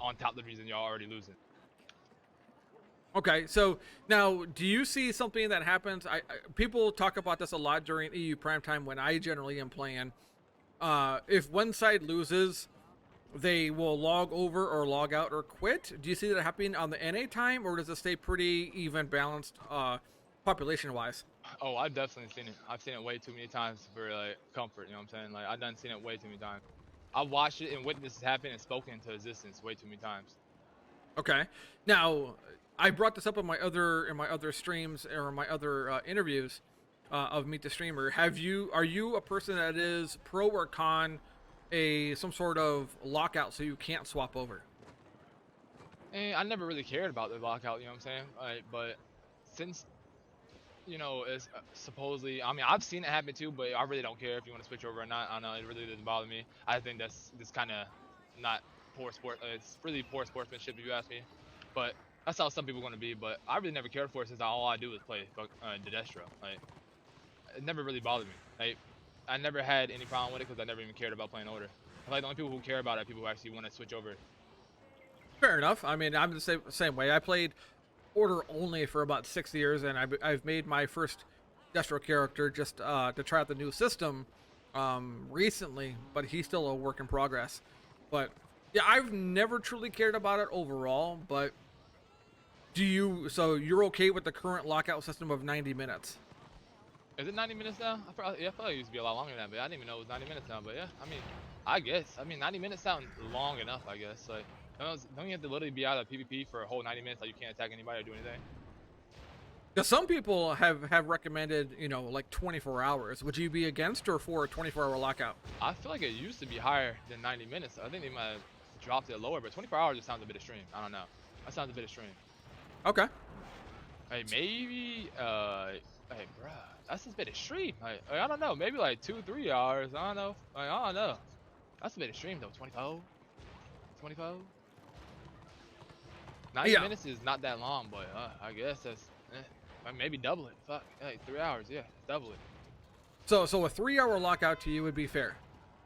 [SPEAKER 2] on top of the reason y'all already losing.
[SPEAKER 1] Okay, so now do you see something that happens? People talk about this a lot during EU primetime when I generally am playing. If one side loses, they will log over or log out or quit. Do you see that happening on the NA time, or does it stay pretty even balanced population wise?
[SPEAKER 2] Oh, I've definitely seen it. I've seen it way too many times for like comfort. You know what I'm saying? Like I've done seen it way too many times. I've watched it and witnessed it happen and spoken into existence way too many times.
[SPEAKER 1] Okay. Now, I brought this up in my other streams or my other interviews of Meet the Streamer. Are you a person that is pro or con a some sort of lockout so you can't swap over?
[SPEAKER 2] And I never really cared about the lockout. You know what I'm saying? Like, but since it's supposedly. I mean, I've seen it happen too, but I really don't care if you want to switch over or not. I don't know. It really doesn't bother me. I think that's kind of not poor sport. It's really poor sportsmanship if you ask me. But that's how some people are going to be. But I really never cared for it since all I do is play the Destro. Like, it never really bothered me. Like, I never had any problem with it because I never even cared about playing order. I feel like the only people who care about it are people who actually want to switch over.
[SPEAKER 1] Fair enough. I mean, I'm the same way. I played order only for about 6 years, and I've made my first Destro character just to try out the new system recently, but he's still a work in progress. But yeah, I've never truly cared about it overall. But so you're okay with the current lockout system of 90 minutes?
[SPEAKER 2] Is it 90 minutes now? I thought it used to be a lot longer than that, but I didn't even know it was 90 minutes now. But yeah, I mean, I guess. I mean, 90 minutes sound long enough, I guess. Like, don't you have to literally be out of PvP for a whole 90 minutes, like you can't attack anybody or do anything?
[SPEAKER 1] Because some people have recommended, like 24 hours. Would you be against or for a 24-hour lockout?
[SPEAKER 2] I feel like it used to be higher than 90 minutes. I think they might have dropped it lower, but 24 hours just sounds a bit extreme. I don't know. That sounds a bit extreme.
[SPEAKER 1] Okay.
[SPEAKER 2] Hey, maybe, hey, bruh, that's a bit extreme. Like, I don't know. Maybe like 2-3 hours. I don't know. Like, I don't know. That's a bit extreme though. 24? 24? 90 minutes is not that long, but I guess that's maybe double it. Fuck, hey, 3 hours, yeah, double it.
[SPEAKER 1] So a 3-hour lockout to you would be fair.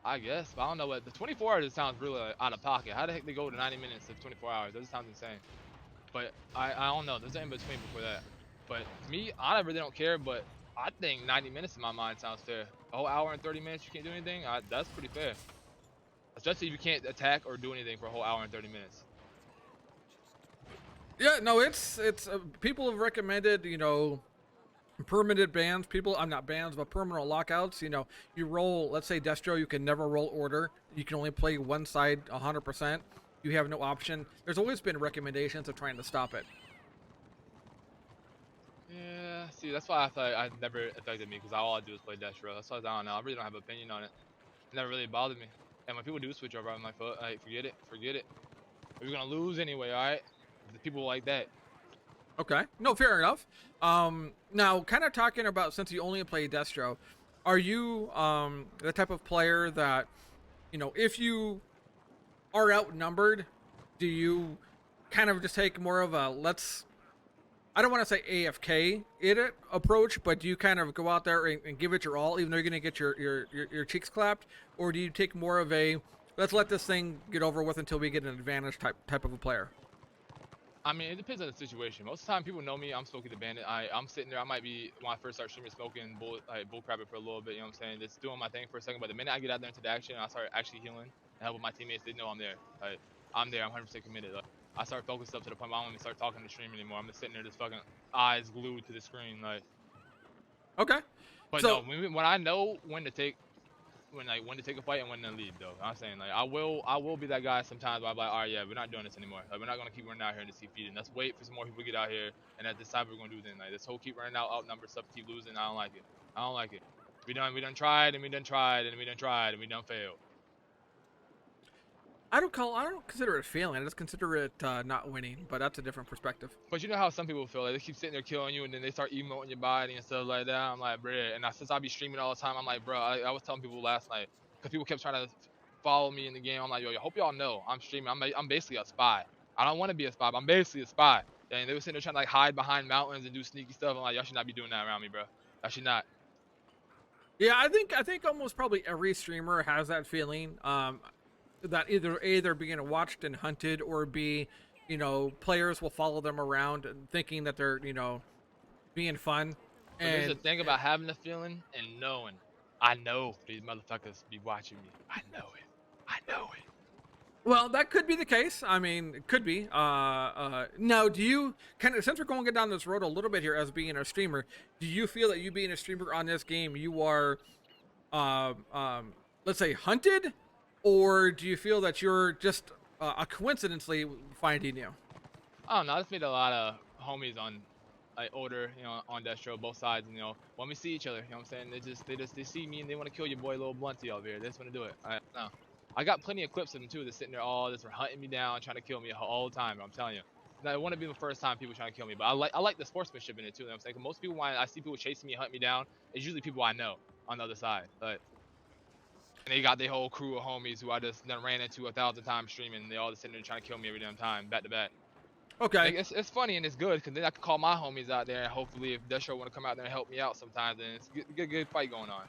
[SPEAKER 2] I guess, but I don't know what the 24 hours sounds really out of pocket. How the heck they go to 90 minutes to 24 hours? That just sounds insane. But I don't know. There's an in between before that. But me, I really don't care. But I think 90 minutes in my mind sounds fair. A whole hour and 30 minutes, you can't do anything. That's pretty fair. Especially if you can't attack or do anything for a whole hour and 30 minutes.
[SPEAKER 1] Yeah, no, it's people have recommended, permanent bans. I'm not bans, but permanent lockouts. You roll, let's say Destro, you can never roll order. You can only play one side 100%. You have no option. There's always been recommendations of trying to stop it.
[SPEAKER 2] Yeah, see, that's why I thought it never affected me because all I do is play Destro. That's why I don't know. I really don't have an opinion on it. It never really bothered me. And when people do switch over, I'm like, forget it. We're gonna lose anyway, all right? The people like that.
[SPEAKER 1] Okay, no, fair enough. Now, kind of talking about, since you only play Destro, are you the type of player that, if you are outnumbered, do you kind of just take more of a I don't want to say AFK it approach, but do you kind of go out there and give it your all, even though you're going to get your cheeks clapped, or do you take more of a let's let this thing get over with until we get an advantage type of a player?
[SPEAKER 2] I mean, it depends on the situation. Most of the time, people know me. I'm Smokey the Bandit. I'm sitting there. I might be, when I first start streaming, smoking bull crapping for a little bit. You know what I'm saying? Just doing my thing for a second. But the minute I get out there into the action and I start actually healing and helping my teammates, they know I'm there. I'm there. I'm 100% committed. I start focused up to the point where I don't even start talking to stream anymore. I'm just sitting there, just fucking eyes glued to the screen.
[SPEAKER 1] Okay.
[SPEAKER 2] But
[SPEAKER 1] so,
[SPEAKER 2] no, when I know when to take a fight and when to leave, though. I'm saying, I will be that guy sometimes where I'm like, all right, yeah, we're not doing this anymore. We're not gonna keep running out here and just keep feeding. Let's wait for some more people to get out here, and at this time we're gonna do then. This whole keep running out, outnumber stuff, keep losing. I don't like it. We done tried and we done tried and we done tried and we done failed.
[SPEAKER 1] I don't consider it failing. I just consider it not winning, but that's a different perspective.
[SPEAKER 2] But you know how some people feel, like they keep sitting there killing you and then they start emoting your body and stuff like that. I'm like, bruh. And since I be streaming all the time, I'm like, bro, I was telling people last night, because people kept trying to follow me in the game. I'm like, yo, I hope y'all know I'm streaming. I'm basically a spy. I don't want to be a spy, but I'm basically a spy. And they were sitting there trying to hide behind mountains and do sneaky stuff. I'm like, y'all should not be doing that around me, bro. Y'all should not.
[SPEAKER 1] Yeah, I think almost probably every streamer has that feeling. That either being watched and hunted, or B, you know, players will follow them around and thinking that they're, you know, being fun.
[SPEAKER 2] But there's a
[SPEAKER 1] And
[SPEAKER 2] thing about having the feeling and knowing. I know these motherfuckers be watching me. I know it. I know it.
[SPEAKER 1] well, that could be the case. I mean, it could be. Now, do you kind of, since we're going down this road a little bit here as being a streamer, do you feel that you being a streamer on this game, you are, let's say, hunted, or do you feel that you're just coincidentally finding you?
[SPEAKER 2] I don't know. I just made a lot of homies on like older, you know, on Destro, both sides, and, you know, when we see each other, you know what I'm saying? They see me and they want to kill your boy little Blunty over here. They just want to do it. I got plenty of clips of them too. They're sitting there all this, hunting me down, trying to kill me all the time. I'm telling you. Now, it wouldn't be the first time people trying to kill me, but I like the sportsmanship in it too. You know what I'm saying? 'Cause most people, when I see people chasing me, hunting me down, it's usually people I know on the other side. But and they got their whole crew of homies who I just done ran into 1,000 times streaming. And they all just sitting there trying to kill me every damn time, back to back.
[SPEAKER 1] Okay.
[SPEAKER 2] Like, it's funny and it's good because then I can call my homies out there and hopefully if Destro want to come out there and help me out sometimes, then it's a good fight going on.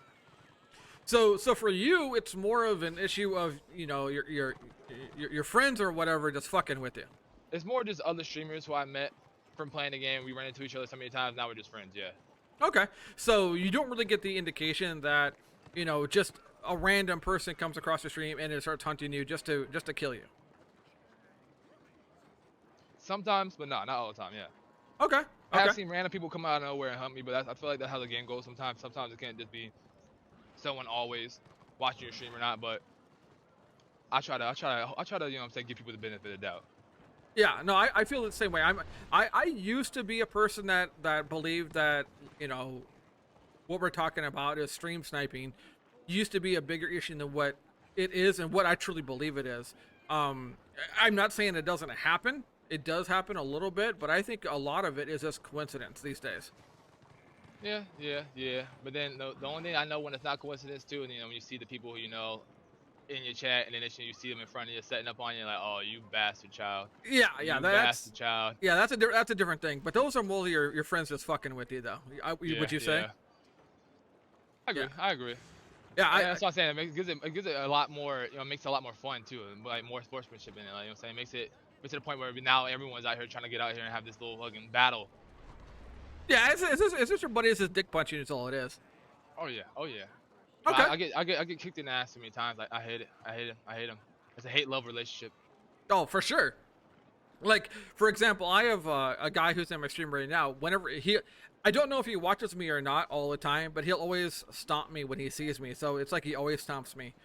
[SPEAKER 1] So for you, it's more of an issue of, you know, your friends or whatever just fucking with you.
[SPEAKER 2] It's more just other streamers who I met from playing the game. We ran into each other so many times. Now we're just friends. Yeah.
[SPEAKER 1] Okay. So you don't really get the indication that, you know, just a random person comes across the stream and it starts hunting you just to kill you.
[SPEAKER 2] Sometimes, but not all the time. Yeah.
[SPEAKER 1] Okay.
[SPEAKER 2] I have
[SPEAKER 1] Okay.
[SPEAKER 2] seen random people come out of nowhere and hunt me, but I feel like that's how the game goes sometimes. Sometimes it can't just be someone always watching your stream or not. But I try to, you know what I'm saying, give people the benefit of the doubt.
[SPEAKER 1] Yeah, no, I feel the same way. I used to be a person that believed that, you know, what we're talking about is stream sniping used to be a bigger issue than what it is and what I truly believe it is. I'm not saying it doesn't happen. It does happen a little bit, but I think a lot of it is just coincidence these days.
[SPEAKER 2] Yeah. But then the only thing I know when it's not coincidence too, and you know when you see the people who you know in your chat, and then you see them in front of you setting up on you, like, oh, you bastard child.
[SPEAKER 1] Yeah,
[SPEAKER 2] You
[SPEAKER 1] that's
[SPEAKER 2] bastard child.
[SPEAKER 1] yeah, that's a different thing. But those are more your friends just fucking with you, though. Would you say?
[SPEAKER 2] I agree.
[SPEAKER 1] Yeah.
[SPEAKER 2] I agree.
[SPEAKER 1] Yeah,
[SPEAKER 2] That's what I'm saying. It gives it a lot more. You know, makes it a lot more fun too, and like more sportsmanship in it. Like, you know what I'm saying, makes it to the point where now everyone's out here trying to get out here and have this little fucking battle.
[SPEAKER 1] yeah. It's just your buddy is just dick punching. Is all it is.
[SPEAKER 2] Oh yeah.
[SPEAKER 1] Okay.
[SPEAKER 2] I get kicked in the ass so many times. Like I hate it. I hate him. It's a hate-love relationship.
[SPEAKER 1] Oh, for sure. Like, for example, I have a guy who's in my stream right now. Whenever I don't know if he watches me or not all the time, but he'll always stomp me when he sees me. So it's like he always stomps me.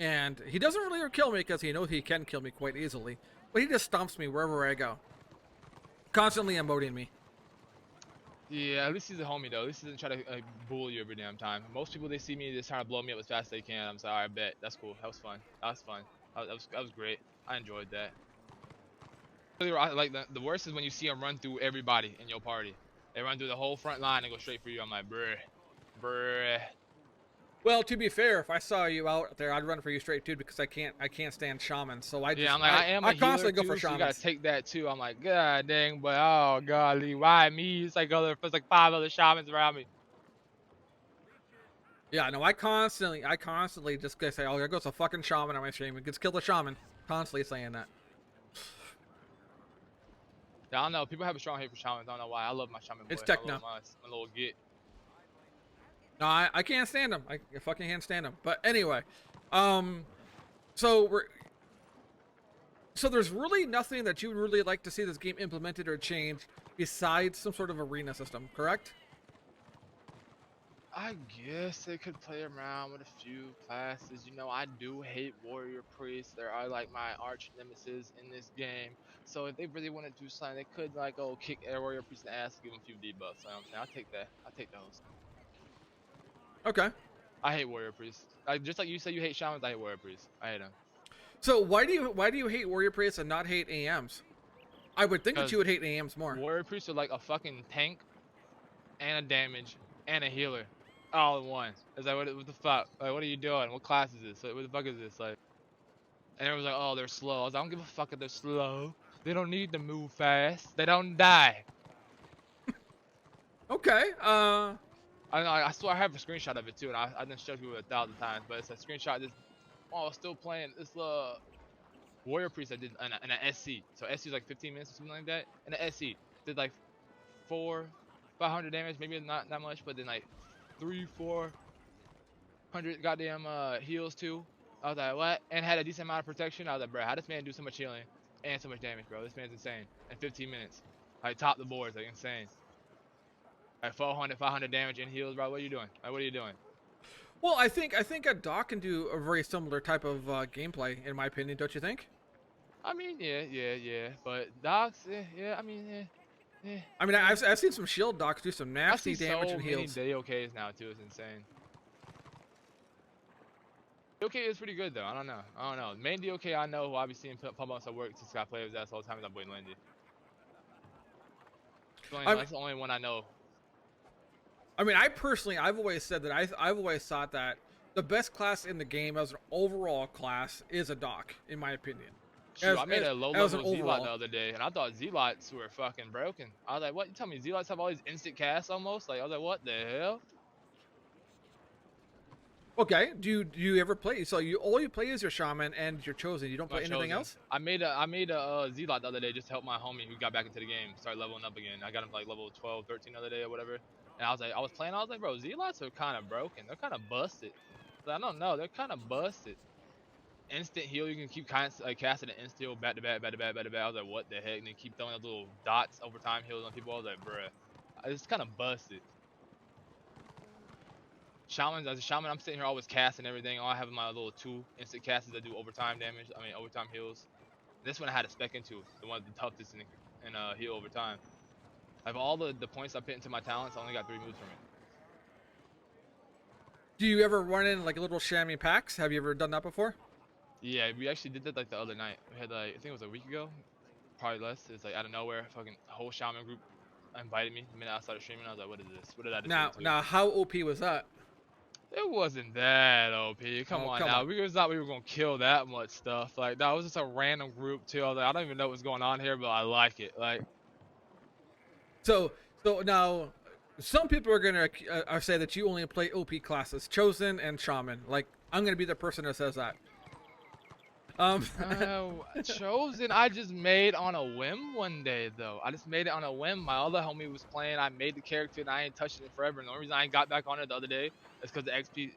[SPEAKER 1] And he doesn't really kill me because he knows he can kill me quite easily. But he just stomps me wherever I go. Constantly emoting me.
[SPEAKER 2] Yeah, at least he's a homie though. At least he doesn't try to bully you every damn time. Most people, they see me just trying to blow me up as fast as they can. I'm sorry, I bet. That's cool. That was fun. That was great. I enjoyed that. Like the worst is when you see them run through everybody in your party. They run through the whole front line and go straight for you. I'm like, bruh.
[SPEAKER 1] Well, to be fair, if I saw you out there, I'd run for you straight too because I can't stand shamans. So I constantly go for shamans.
[SPEAKER 2] So you gotta take that too. I'm like, god dang, but oh golly, why me? It's like there's like 5 other shamans around me.
[SPEAKER 1] Yeah, no, I constantly just say, oh, there goes a fucking shaman on my stream. It gets killed a shaman. Constantly saying that.
[SPEAKER 2] Yeah, I don't know. People have a strong hate for shamans. I don't know why. I love my shaman boy.
[SPEAKER 1] It's techno.
[SPEAKER 2] My little git.
[SPEAKER 1] No, I can't stand them. I fucking can't stand them. But anyway, so there's really nothing that you would really like to see this game implemented or changed besides some sort of arena system, correct?
[SPEAKER 2] I guess they could play around with a few classes. You know, I do hate warrior priests. They are like my arch nemesis in this game. So if they really want to do something, they could like kick a warrior priest in the ass and give him a few debuffs. You know what I'm saying? I'll take that. I'll take those.
[SPEAKER 1] Okay.
[SPEAKER 2] I hate warrior priests. Like just like you said, you hate shamans. I hate warrior priests. I hate them.
[SPEAKER 1] So why do you hate warrior priests and not hate AMs? I would think that you would hate AMs more.
[SPEAKER 2] Warrior priests are like a fucking tank, and a damage, and a healer, all in one. It's like what the fuck? Like what are you doing? What class is this? Like, what the fuck is this? Like, and everyone's like, oh, they're slow. I was like, I don't give a fuck if they're slow. They don't need to move fast. They don't die.
[SPEAKER 1] Okay.
[SPEAKER 2] I swear I have a screenshot of it too, and I done showed you 1,000 times, but it's a screenshot. This, I was still playing this Warrior Priest I did an SC. So SC is like 15 minutes or something like that. And the SC did like 500 damage, maybe not that much, but then like 400 goddamn heals too. I was like, what? And had a decent amount of protection. I was like, bro, how does this man do so much healing and so much damage, bro? This man's insane. In 15 minutes, like top the boards, like insane. Like 400, 500 damage and heals, bro. What are you doing? Like, what are you doing?
[SPEAKER 1] Well, I think a doc can do a very similar type of gameplay, in my opinion. Don't you think?
[SPEAKER 2] I mean, yeah. But docs, yeah. I mean, yeah.
[SPEAKER 1] I mean, I've seen some shield docs do some
[SPEAKER 2] I
[SPEAKER 1] nasty
[SPEAKER 2] see
[SPEAKER 1] damage
[SPEAKER 2] so
[SPEAKER 1] and
[SPEAKER 2] many
[SPEAKER 1] heals.
[SPEAKER 2] DOKs now too. It's insane. DOK is pretty good though. I don't know. Main DOK I know who I be seeing pump up some work since I play with that all the time is that boy Lindy. That's the only one I know.
[SPEAKER 1] I mean, I've always said that I've always thought that the best class in the game as an overall class is a doc, in my opinion.
[SPEAKER 2] Shoot, I made a low level Zealot the other day, and I thought Zealots were fucking broken. I was like, what? You tell me Zealots have all these instant casts almost? Like, I was like, what the hell?
[SPEAKER 1] Okay. Do you ever play? So all you play is your shaman and your chosen. You don't play anything else?
[SPEAKER 2] I made a Zealot the other day just to help my homie who got back into the game start leveling up again. I got him like level 12, 13 the other day or whatever. And I was like, bro, Zealots are kind of broken. They're kind of busted. Like, I don't know. They're kind of busted. Instant heal, you can keep casting an instant heal back to back. I was like, what the heck? And they keep throwing those little dots over time heals on people. I was like, bruh, it's kind of busted. Shamans, as a shaman, I'm sitting here always casting everything. All I have is my little 2 instant casters that do overtime damage. I mean, overtime heals. This one I had a spec into, the one the toughest in heal over time. Of all the points I put into my talents, I only got 3 moves from it.
[SPEAKER 1] Do you ever run in like little chamois packs? Have you ever done that before?
[SPEAKER 2] Yeah, we actually did that like the other night. We had like, I think it was a week ago, probably less. It's like out of nowhere, fucking whole shaman group invited me the minute I started streaming. I was like, what is this? What did I do?
[SPEAKER 1] Now, how OP was that?
[SPEAKER 2] It wasn't that OP. Come on. We thought we were gonna kill that much stuff. Like that was just a random group too. I was like, I don't even know what's going on here, but I like it. Like,
[SPEAKER 1] so now, some people are gonna say that you only play OP classes, chosen and shaman. Like, I'm gonna be the person that says that.
[SPEAKER 2] Chosen, I just made on a whim one day though. I just made it on a whim. My other homie was playing. I made the character and I ain't touched it forever. And the only reason I ain't got back on it the other day is because the XP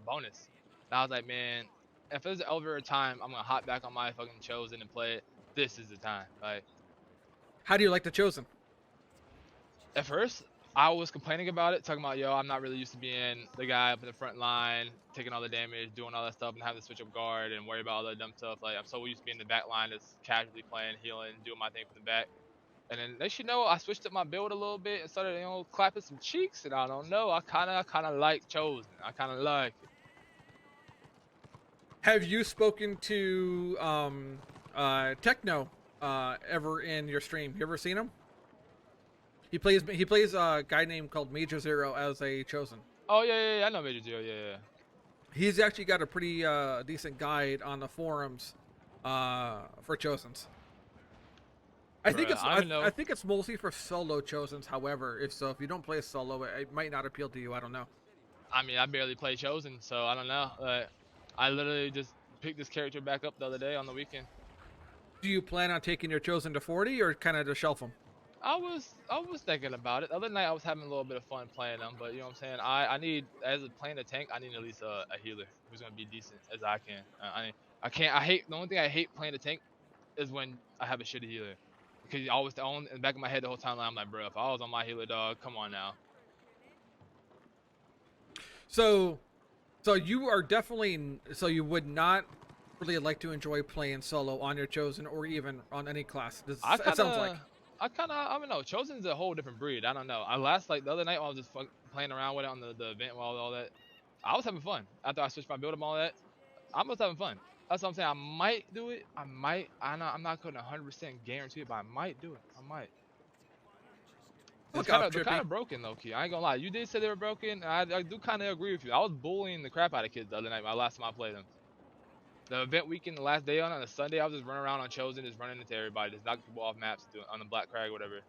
[SPEAKER 2] bonus. And I was like, man, if there's ever a time I'm gonna hop back on my fucking chosen and play it, this is the time. Like,
[SPEAKER 1] how do you like the chosen?
[SPEAKER 2] At first, I was complaining about it, talking about, yo, I'm not really used to being the guy up in the front line, taking all the damage, doing all that stuff, and having to switch up guard and worry about all that dumb stuff. Like, I'm so used to being in the back line, just casually playing, healing, doing my thing from the back. And then they should know I switched up my build a little bit and started, clapping some cheeks. And I don't know, I kind of like chosen. I kind of like it.
[SPEAKER 1] Have you spoken to Techno ever in your stream? You ever seen him? He plays a guy named called Major Zero as a chosen.
[SPEAKER 2] Oh yeah, I know Major Zero. Yeah.
[SPEAKER 1] He's actually got a pretty decent guide on the forums for chosens. I think it's mostly for solo chosens. However, if you don't play solo, it might not appeal to you. I don't know.
[SPEAKER 2] I mean, I barely play chosen, so I don't know. I literally just picked this character back up the other day on the weekend.
[SPEAKER 1] Do you plan on taking your chosen to 40 or kind of to shelf them?
[SPEAKER 2] I was thinking about it. The other night I was having a little bit of fun playing them, but you know what I'm saying? I need, as a playing a tank, I need at least a healer who's gonna be decent as I can. The only thing I hate playing a tank is when I have a shitty healer. Because you always in the back of my head the whole time I'm like, bro, if I was on my healer, dog, come on now.
[SPEAKER 1] So you are definitely, so you would not really like to enjoy playing solo on your chosen or even on any class. It sounds like.
[SPEAKER 2] I don't know. Chosen's a whole different breed. I don't know. Like the other night while I was just playing around with it on the event while all that, I was having fun. After I switched my build and all that, I was having fun. That's what I'm saying. I might do it. I'm not going to 100% guarantee it, but I might do it. I might. They're kind of broken, though, Key. I ain't gonna lie. You did say they were broken. I do kind of agree with you. I was bullying the crap out of kids the other night. My last time I played them. The event weekend, the last day on a Sunday, I was just running around on Chosen, just running into everybody, just knocking people off maps, on the Black Crag, whatever.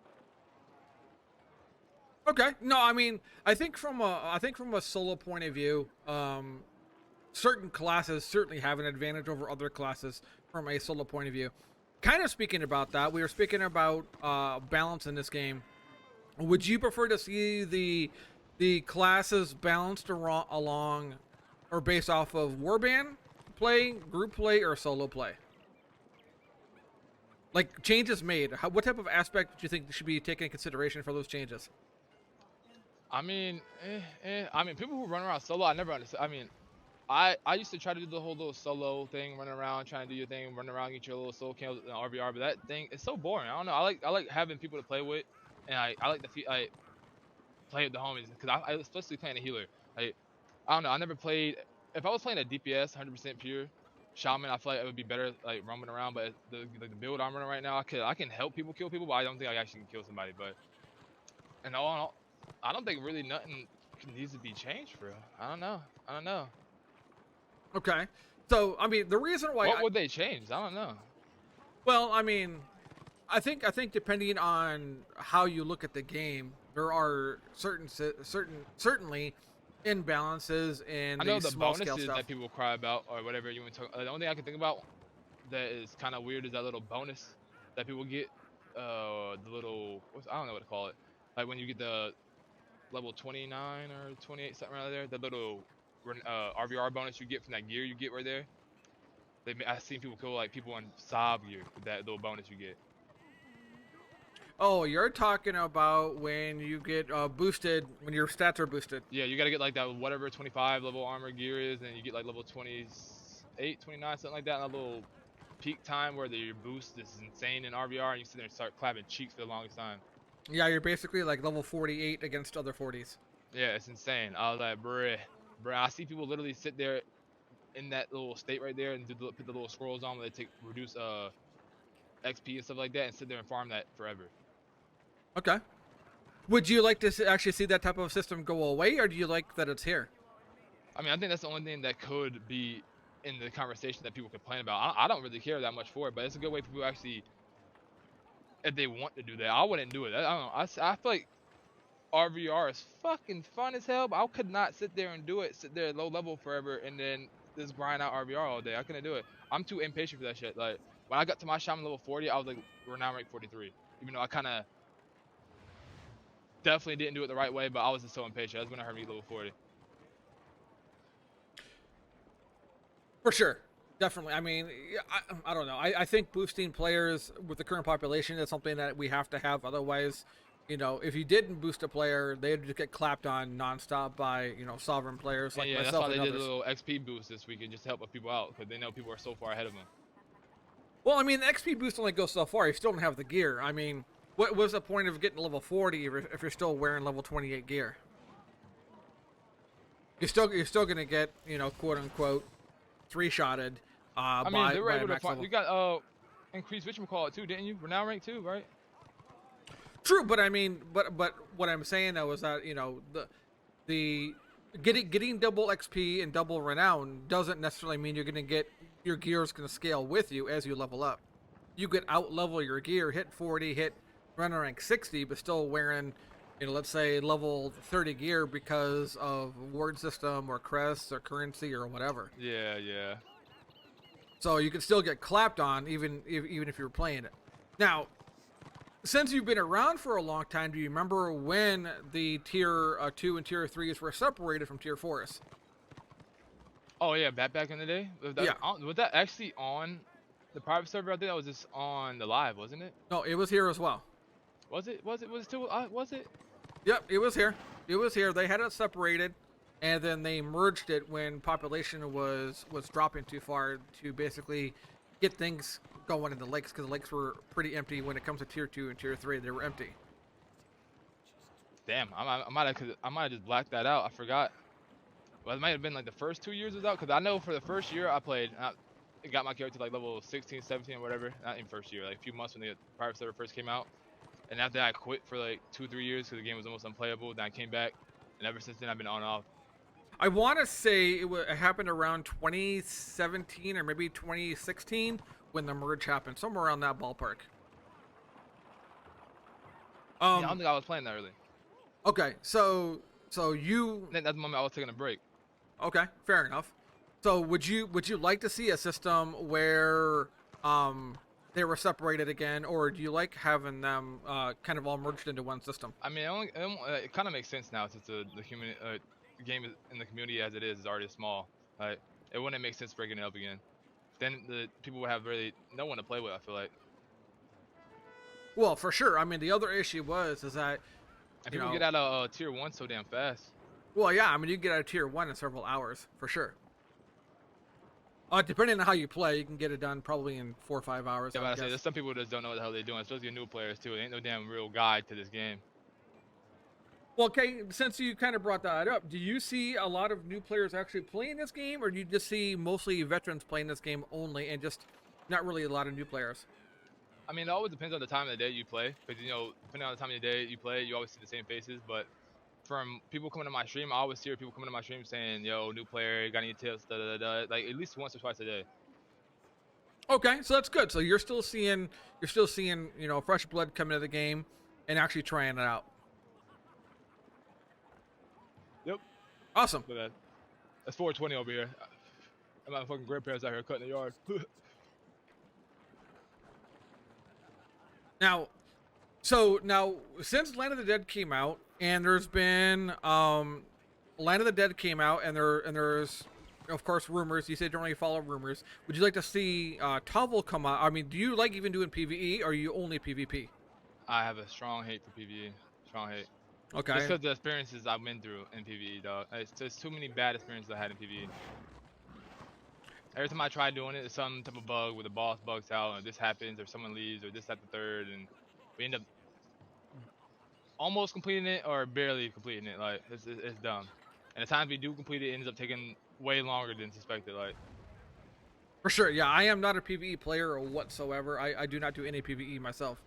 [SPEAKER 1] Okay, no, I mean, I think from a solo point of view, certain classes certainly have an advantage over other classes from a solo point of view. Kind of speaking about that, we were speaking about balance in this game. Would you prefer to see the classes balanced along or based off of warband play, group play, or solo play? Like changes made. What type of aspect do you think should be taken into consideration for those changes?
[SPEAKER 2] I mean, I mean, people who run around solo, I never understand. I mean, I used to try to do the whole little solo thing, run around, trying to do your thing, run around, get your little solo kills in RVR. But that thing is so boring. I don't know. I like having people to play with, and I like to I play with the homies because I especially playing a healer. Like I don't know. I never played. If I was playing a DPS, 100% pure shaman, I feel like it would be better like roaming around. But the build I'm running right now, I can help people kill people, but I don't think I actually can kill somebody. But and all in all, I don't think really nothing needs to be changed for real. I don't know. I don't know.
[SPEAKER 1] Okay. So, I mean, the reason why
[SPEAKER 2] What would they change? I don't know.
[SPEAKER 1] well, I mean, I think depending on how you look at the game, there are certainly imbalances in
[SPEAKER 2] I know
[SPEAKER 1] the
[SPEAKER 2] the
[SPEAKER 1] small scale
[SPEAKER 2] bonuses
[SPEAKER 1] stuff.
[SPEAKER 2] that people cry about or whatever you want to talk. The only thing I can think about that is kind of weird is that little bonus that people get. The little I don't know what to call it. Like when you get the level 29 or 28 something right there, the little RVR bonus you get from that gear you get right there. I've seen people kill like people in Saab gear with that little bonus you get.
[SPEAKER 1] Oh, you're talking about when you get boosted, when your stats are boosted.
[SPEAKER 2] Yeah, you gotta get like that whatever 25 level armor gear is, and you get like level 28, 29, something like that, and a little peak time where your boost is insane in RVR, and you sit there and start clapping cheeks for the longest time.
[SPEAKER 1] Yeah, you're basically like level 48 against other 40s.
[SPEAKER 2] Yeah, it's insane. I was like, bruh. I see people literally sit there in that little state right there and put the little scrolls on where they reduce XP and stuff like that, and sit there and farm that forever.
[SPEAKER 1] Okay. Would you like to actually see that type of system go away, or do you like that it's here?
[SPEAKER 2] I mean, I think that's the only thing that could be in the conversation that people complain about. I don't really care that much for it, but it's a good way for people actually, if they want to do that. I wouldn't do it. I don't know. I feel like RVR is fucking fun as hell, but I could not sit there and do it, sit there at low level forever, and then just grind out RVR all day. I couldn't do it. I'm too impatient for that shit. Like, when I got to my shaman level 40, I was like, we're now rank 43. Even though I kind of definitely didn't do it the right way, but I was just so impatient. That's when I heard me level 40.
[SPEAKER 1] For sure. Definitely. I mean, I don't know. I think boosting players with the current population is something that we have to have. Otherwise, if you didn't boost a player, they'd just get clapped on nonstop by, sovereign players like
[SPEAKER 2] Yeah, that's
[SPEAKER 1] myself
[SPEAKER 2] why
[SPEAKER 1] and
[SPEAKER 2] they did a
[SPEAKER 1] others.
[SPEAKER 2] little XP boost this weekend just to help people out, because they know people are so far ahead of them.
[SPEAKER 1] Well, I mean, the XP boost only goes so far. You still don't have the gear. I mean, what was the point of getting level 40 if you're still wearing level 28 gear? You're still gonna get, quote unquote, three-shotted.
[SPEAKER 2] I mean, they were able to
[SPEAKER 1] max
[SPEAKER 2] find.
[SPEAKER 1] level.
[SPEAKER 2] You got increased whatchamacallit too, didn't you? We're now ranked 2, right?
[SPEAKER 1] True, but I mean, but what I'm saying though is that the getting double XP and double renown doesn't necessarily mean you're gonna get your gear is gonna scale with you as you level up. You could out level your gear, hit 40, hit run rank 60, but still wearing, let's say level 30 gear because of ward system or crests or currency or whatever.
[SPEAKER 2] Yeah, yeah.
[SPEAKER 1] So you can still get clapped on even if you're playing it. Now, since you've been around for a long time, do you remember when the tier 2 and tier 3s were separated from tier 4s?
[SPEAKER 2] Oh yeah, back in the day.
[SPEAKER 1] Yeah.
[SPEAKER 2] Was that actually on the private server? I think that was just on the live, wasn't it?
[SPEAKER 1] No, it was here as well.
[SPEAKER 2] Was it still? Was it?
[SPEAKER 1] Yep, it was here. It was here. They had it separated, and then they merged it when population was dropping too far to basically get things going in the lakes, because the lakes were pretty empty when it comes to tier 2 and tier 3. They were empty.
[SPEAKER 2] Damn, I might have just blacked that out. I forgot. Well, it might have been like the first 2 years without, because I know for the first year I played, I got my character like level 16, 17, or whatever. Not in first year, like a few months when the private server first came out. And after that, I quit for like 2-3 years because the game was almost unplayable. Then I came back, and ever since then I've been on and off.
[SPEAKER 1] I want to say it happened around 2017 or maybe 2016 when the merge happened, somewhere around that ballpark.
[SPEAKER 2] Yeah, I don't think I was playing that early.
[SPEAKER 1] Okay, so you.
[SPEAKER 2] I think that's the moment I was taking a break.
[SPEAKER 1] Okay, fair enough. So would you like to see a system where they were separated again, or do you like having them kind of all merged into one system?
[SPEAKER 2] I mean, it kind of makes sense now since the human game in the community as it is already small. Like, it wouldn't make sense breaking it up again. Then the people would have really no one to play with. I feel like,
[SPEAKER 1] Well, for sure. I mean, the other issue is that
[SPEAKER 2] and
[SPEAKER 1] you
[SPEAKER 2] people
[SPEAKER 1] know,
[SPEAKER 2] get out of tier 1 so damn fast.
[SPEAKER 1] well, yeah. I mean, you can get out of tier 1 in several hours for sure. Depending on how you play, you can get it done probably in 4 or 5 hours.
[SPEAKER 2] Yeah,
[SPEAKER 1] I
[SPEAKER 2] but I
[SPEAKER 1] would
[SPEAKER 2] say
[SPEAKER 1] guess.
[SPEAKER 2] there's some people that just don't know what the hell they're doing, especially new players too. There ain't no damn real guide to this game.
[SPEAKER 1] Well, okay. Since you kind of brought that up, do you see a lot of new players actually playing this game, or do you just see mostly veterans playing this game only, and just not really a lot of new players?
[SPEAKER 2] I mean, it always depends on the time of the day you play, because depending on the time of the day you play, you always see the same faces. But from people coming to my stream, I always hear people coming to my stream saying, "Yo, new player, got any tips?" Da da da. Like at least once or twice a day.
[SPEAKER 1] Okay, so that's good. So you're still seeing fresh blood coming to the game and actually trying it out.
[SPEAKER 2] Yep.
[SPEAKER 1] Awesome.
[SPEAKER 2] Look at that. That's 420 over here. And my fucking grandparents out here cutting the yard.
[SPEAKER 1] Now, now since Land of the Dead came out, and there's been Land of the Dead came out, and there's of course rumors. You said you don't really follow rumors. Would you like to see Tovel come out? I mean, do you like even doing PVE, or are you only PvP?
[SPEAKER 2] I have a strong hate for PvE. Strong hate.
[SPEAKER 1] Okay.
[SPEAKER 2] Just because the experiences I've been through in PvE, dog. It's just too many bad experiences I had in PvE. Every time I try doing it, it's some type of bug where the boss bugs out, or this happens, or someone leaves, or this, that, the third, and we end up almost completing it or barely completing it. Like, it's dumb. And the times we do complete it, it ends up taking way longer than suspected. Like,
[SPEAKER 1] For sure, yeah. I am not a PvE player whatsoever. I do not do any PvE myself.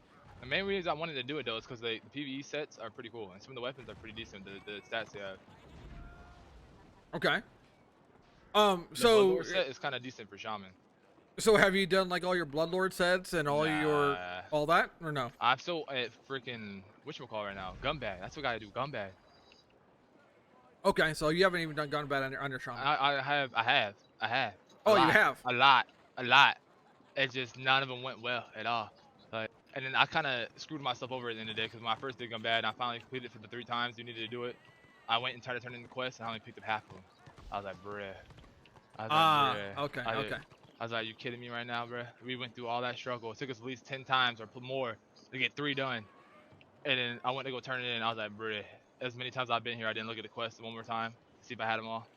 [SPEAKER 2] the main reason I wanted to do it though is because the PvE sets are pretty cool, and some of the weapons are pretty decent. The stats they have.
[SPEAKER 1] Okay.
[SPEAKER 2] The
[SPEAKER 1] So
[SPEAKER 2] Bloodlord set is kind of decent for shaman.
[SPEAKER 1] so have you done like all your Bloodlord sets and
[SPEAKER 2] Nah,
[SPEAKER 1] all that, or no?
[SPEAKER 2] I'm still at freaking whatchamacallit right now. Gun bag. That's what I gotta do. Gun bag.
[SPEAKER 1] Okay, so you haven't even done gun bat on your shaman.
[SPEAKER 2] I have. A
[SPEAKER 1] Oh, you
[SPEAKER 2] lot.
[SPEAKER 1] have.
[SPEAKER 2] A lot. It just none of them went well at all. Like, and then I kind of screwed myself over at the end of the day because when I first did gun bad, and I finally completed it for the 3 times you needed to do it. I went and tried to turn in the quest, and I only picked up half of them. I was like, bruh.
[SPEAKER 1] Okay, okay.
[SPEAKER 2] I was like, you kidding me right now, bruh? We went through all that struggle. It took us at least 10 times or more to get 3 done. And then I went to go turn it in, and I was like, bruh. As many times I've been here, I didn't look at the quest one more time to see if I had them all.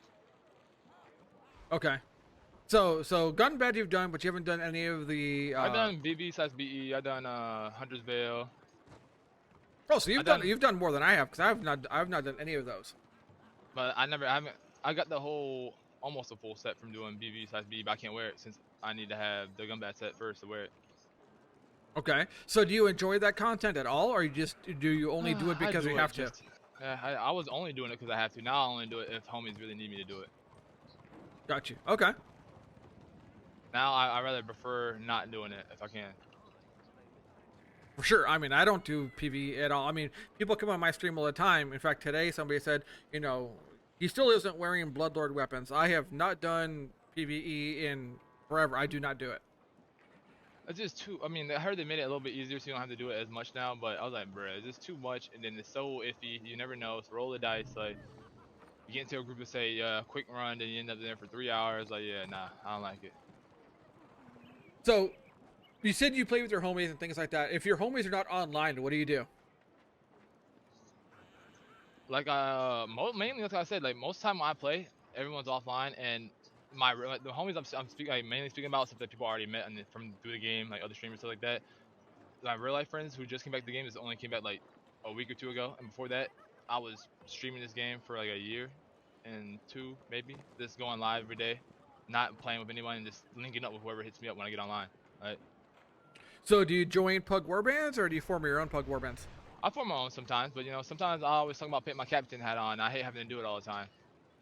[SPEAKER 1] Okay. So gun bat you've done, but you haven't done any of the.
[SPEAKER 2] I've done BB/BE. I've done Hunter's Veil.
[SPEAKER 1] Oh, so
[SPEAKER 2] I've done,
[SPEAKER 1] you've done more than I have, because I've not done any of those.
[SPEAKER 2] but I haven't. I got the whole almost a full set from doing BB/BE, but I can't wear it since I need to have the gun bat set first to wear it.
[SPEAKER 1] Okay. So do you enjoy that content at all, or do you only do it because you have to?
[SPEAKER 2] Yeah, I was only doing it because I have to. Now I only do it if homies really need me to do it.
[SPEAKER 1] Got you. Okay.
[SPEAKER 2] Now I rather prefer not doing it if I can.
[SPEAKER 1] For sure. I mean, I don't do PvE at all. I mean, people come on my stream all the time. In fact, today somebody said, he still isn't wearing Bloodlord weapons. I have not done PvE in forever. I do not do it.
[SPEAKER 2] It's just too. I mean, I heard they made it a little bit easier so you don't have to do it as much now. But I was like, bruh, it's just too much, and then it's so iffy. You never know. So roll the dice. Like, you get into a group and say, quick run, then you end up there for 3 hours. Like, yeah, nah, I don't like it.
[SPEAKER 1] So, you said you play with your homies and things like that. If your homies are not online, what do you do?
[SPEAKER 2] Like, mainly like I said, like most of the time when I play, everyone's offline, and the homies I'm speaking, like, mainly speaking about stuff that people already met from through the game, like other streamers, stuff like that. My real life friends who just came back to the game only came back like a week or 2 ago, and before that, I was streaming this game for like a year and 2 maybe, just going live every day, not playing with anyone, and just linking up with whoever hits me up when I get online. Right?
[SPEAKER 1] So, do you join Pug Warbands, or do you form your own Pug Warbands?
[SPEAKER 2] I form my own sometimes, but sometimes I always talk about putting my captain hat on. I hate having to do it all the time.